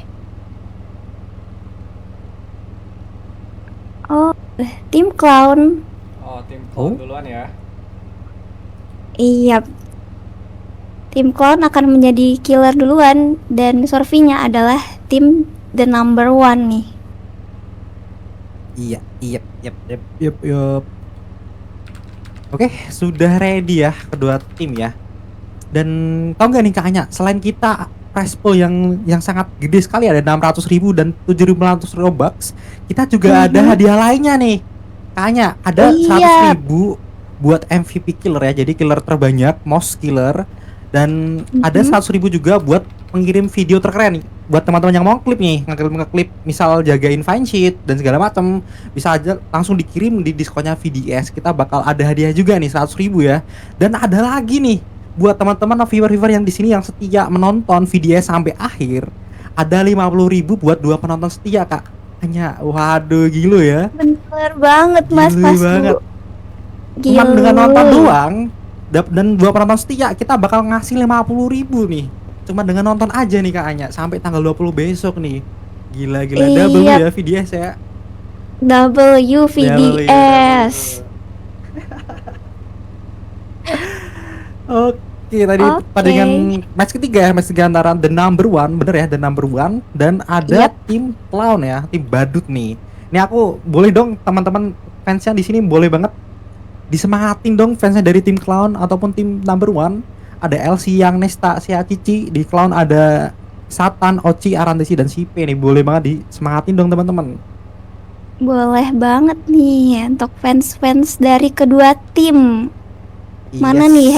Speaker 4: Oh, tim Clown.
Speaker 3: Oh, tim clown duluan ya.
Speaker 4: Iya. Tim Clown akan menjadi killer duluan dan surveinya adalah tim the number one nih.
Speaker 5: Iya. Oke, sudah ready ya kedua tim ya. Dan tau nggak nih Kak Anya, selain kita prize pool yang sangat gede sekali, ada 600.000 dan 7.500 Robux, kita juga ada hadiah lainnya nih Kak Anya. Ada 100.000 buat MVP killer ya, jadi killer terbanyak, most killer. Dan ada 100.000 juga buat pengirim video terkeren nih, buat teman-teman yang mau klip nih, ngeklip misal jagain fine sheet dan segala macam, bisa aja langsung dikirim di diskonnya VDS. Kita bakal ada hadiah juga nih 100.000 ya. Dan ada lagi nih buat teman-teman viewer yang di sini yang setia menonton VDS sampai akhir, ada 50.000 buat 2 penonton setia Kak Anya. Waduh, gila ya.
Speaker 4: Bener banget Mas
Speaker 5: Gila
Speaker 4: Fasgu.
Speaker 5: banget. Cuman dengan nonton doang dan 2 penonton setia, kita bakal ngasih 50.000 nih. Cuma dengan nonton aja nih Kak Anya, sampai tanggal 20 besok nih. Gila double ya VDS ya.
Speaker 4: WVDS.
Speaker 5: Oke, tadi pertandingan match ketiga ya, match ketiga antara the number one, bener ya, the number one, dan ada tim clown ya, tim badut nih. Ini aku boleh dong teman-teman fansnya di sini boleh banget disemangatin dong fansnya dari tim clown ataupun tim number one. Ada LC yang Nesta, Sia Cici, di clown ada Satan, Oci, Arantisi dan Sipe nih. Boleh banget disemangatin dong teman-teman.
Speaker 4: Boleh banget nih untuk fans-fans dari kedua tim. Mana
Speaker 5: Yes.
Speaker 4: nih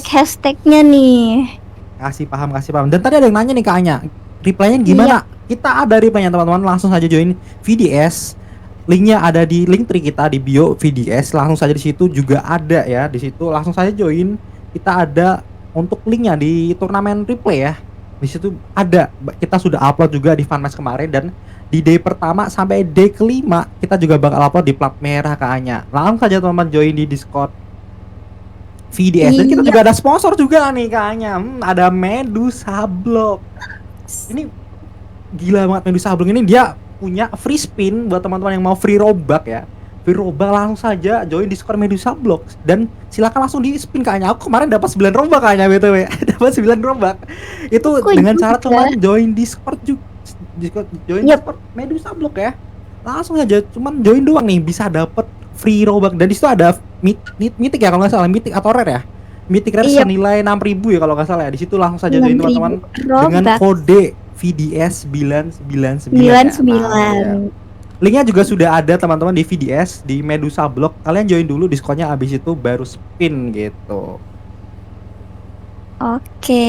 Speaker 4: hashtagnya nih?
Speaker 5: Kasih paham. Dan tadi ada yang nanya nih Kak Anya, reply-nya gimana? Kita ada reply-nya teman-teman, langsung saja join VDS. Linknya ada di link tree kita di bio VDS, langsung saja di situ juga ada ya, di situ langsung saja join. Kita ada untuk linknya di turnamen replay ya. Di situ ada, kita sudah upload juga di Funmatch kemarin dan di day pertama sampai day kelima kita juga bakal upload di plat merah Kak Anya. Langsung saja teman-teman join di Discord VDS dan kita
Speaker 4: Iya.
Speaker 5: juga ada sponsor juga nih kayaknya. Ada Medusa Blog. Ini gila banget Medusa Blog ini, dia punya free spin buat teman-teman yang mau free robak ya. Free robak langsung saja join Discord Medusa Blog dan silakan langsung di spin kayaknya. Aku kemarin dapat 9 robak kayaknya BTW. Dapat 9 robak. Itu
Speaker 4: Aku
Speaker 5: dengan
Speaker 4: juga.
Speaker 5: cara teman join Discord juga. Join
Speaker 4: Yep.
Speaker 5: Discord Medusa Blog ya. Langsung aja cuman join doang nih bisa dapat free robak dan di situ ada mythic ya kalau nggak salah, mythic atau rare ya. Mythic rare
Speaker 4: Iya.
Speaker 5: senilai 6.000 ya kalau nggak salah ya. Di situ langsung saja join
Speaker 4: 6.000
Speaker 5: teman-teman dengan
Speaker 4: robak.
Speaker 5: kode VDS 999 ya.
Speaker 4: 99.
Speaker 5: Linknya juga sudah ada teman-teman di VDS di Medusa Blog. Kalian join dulu Discordnya, abis itu baru spin gitu.
Speaker 4: Oke.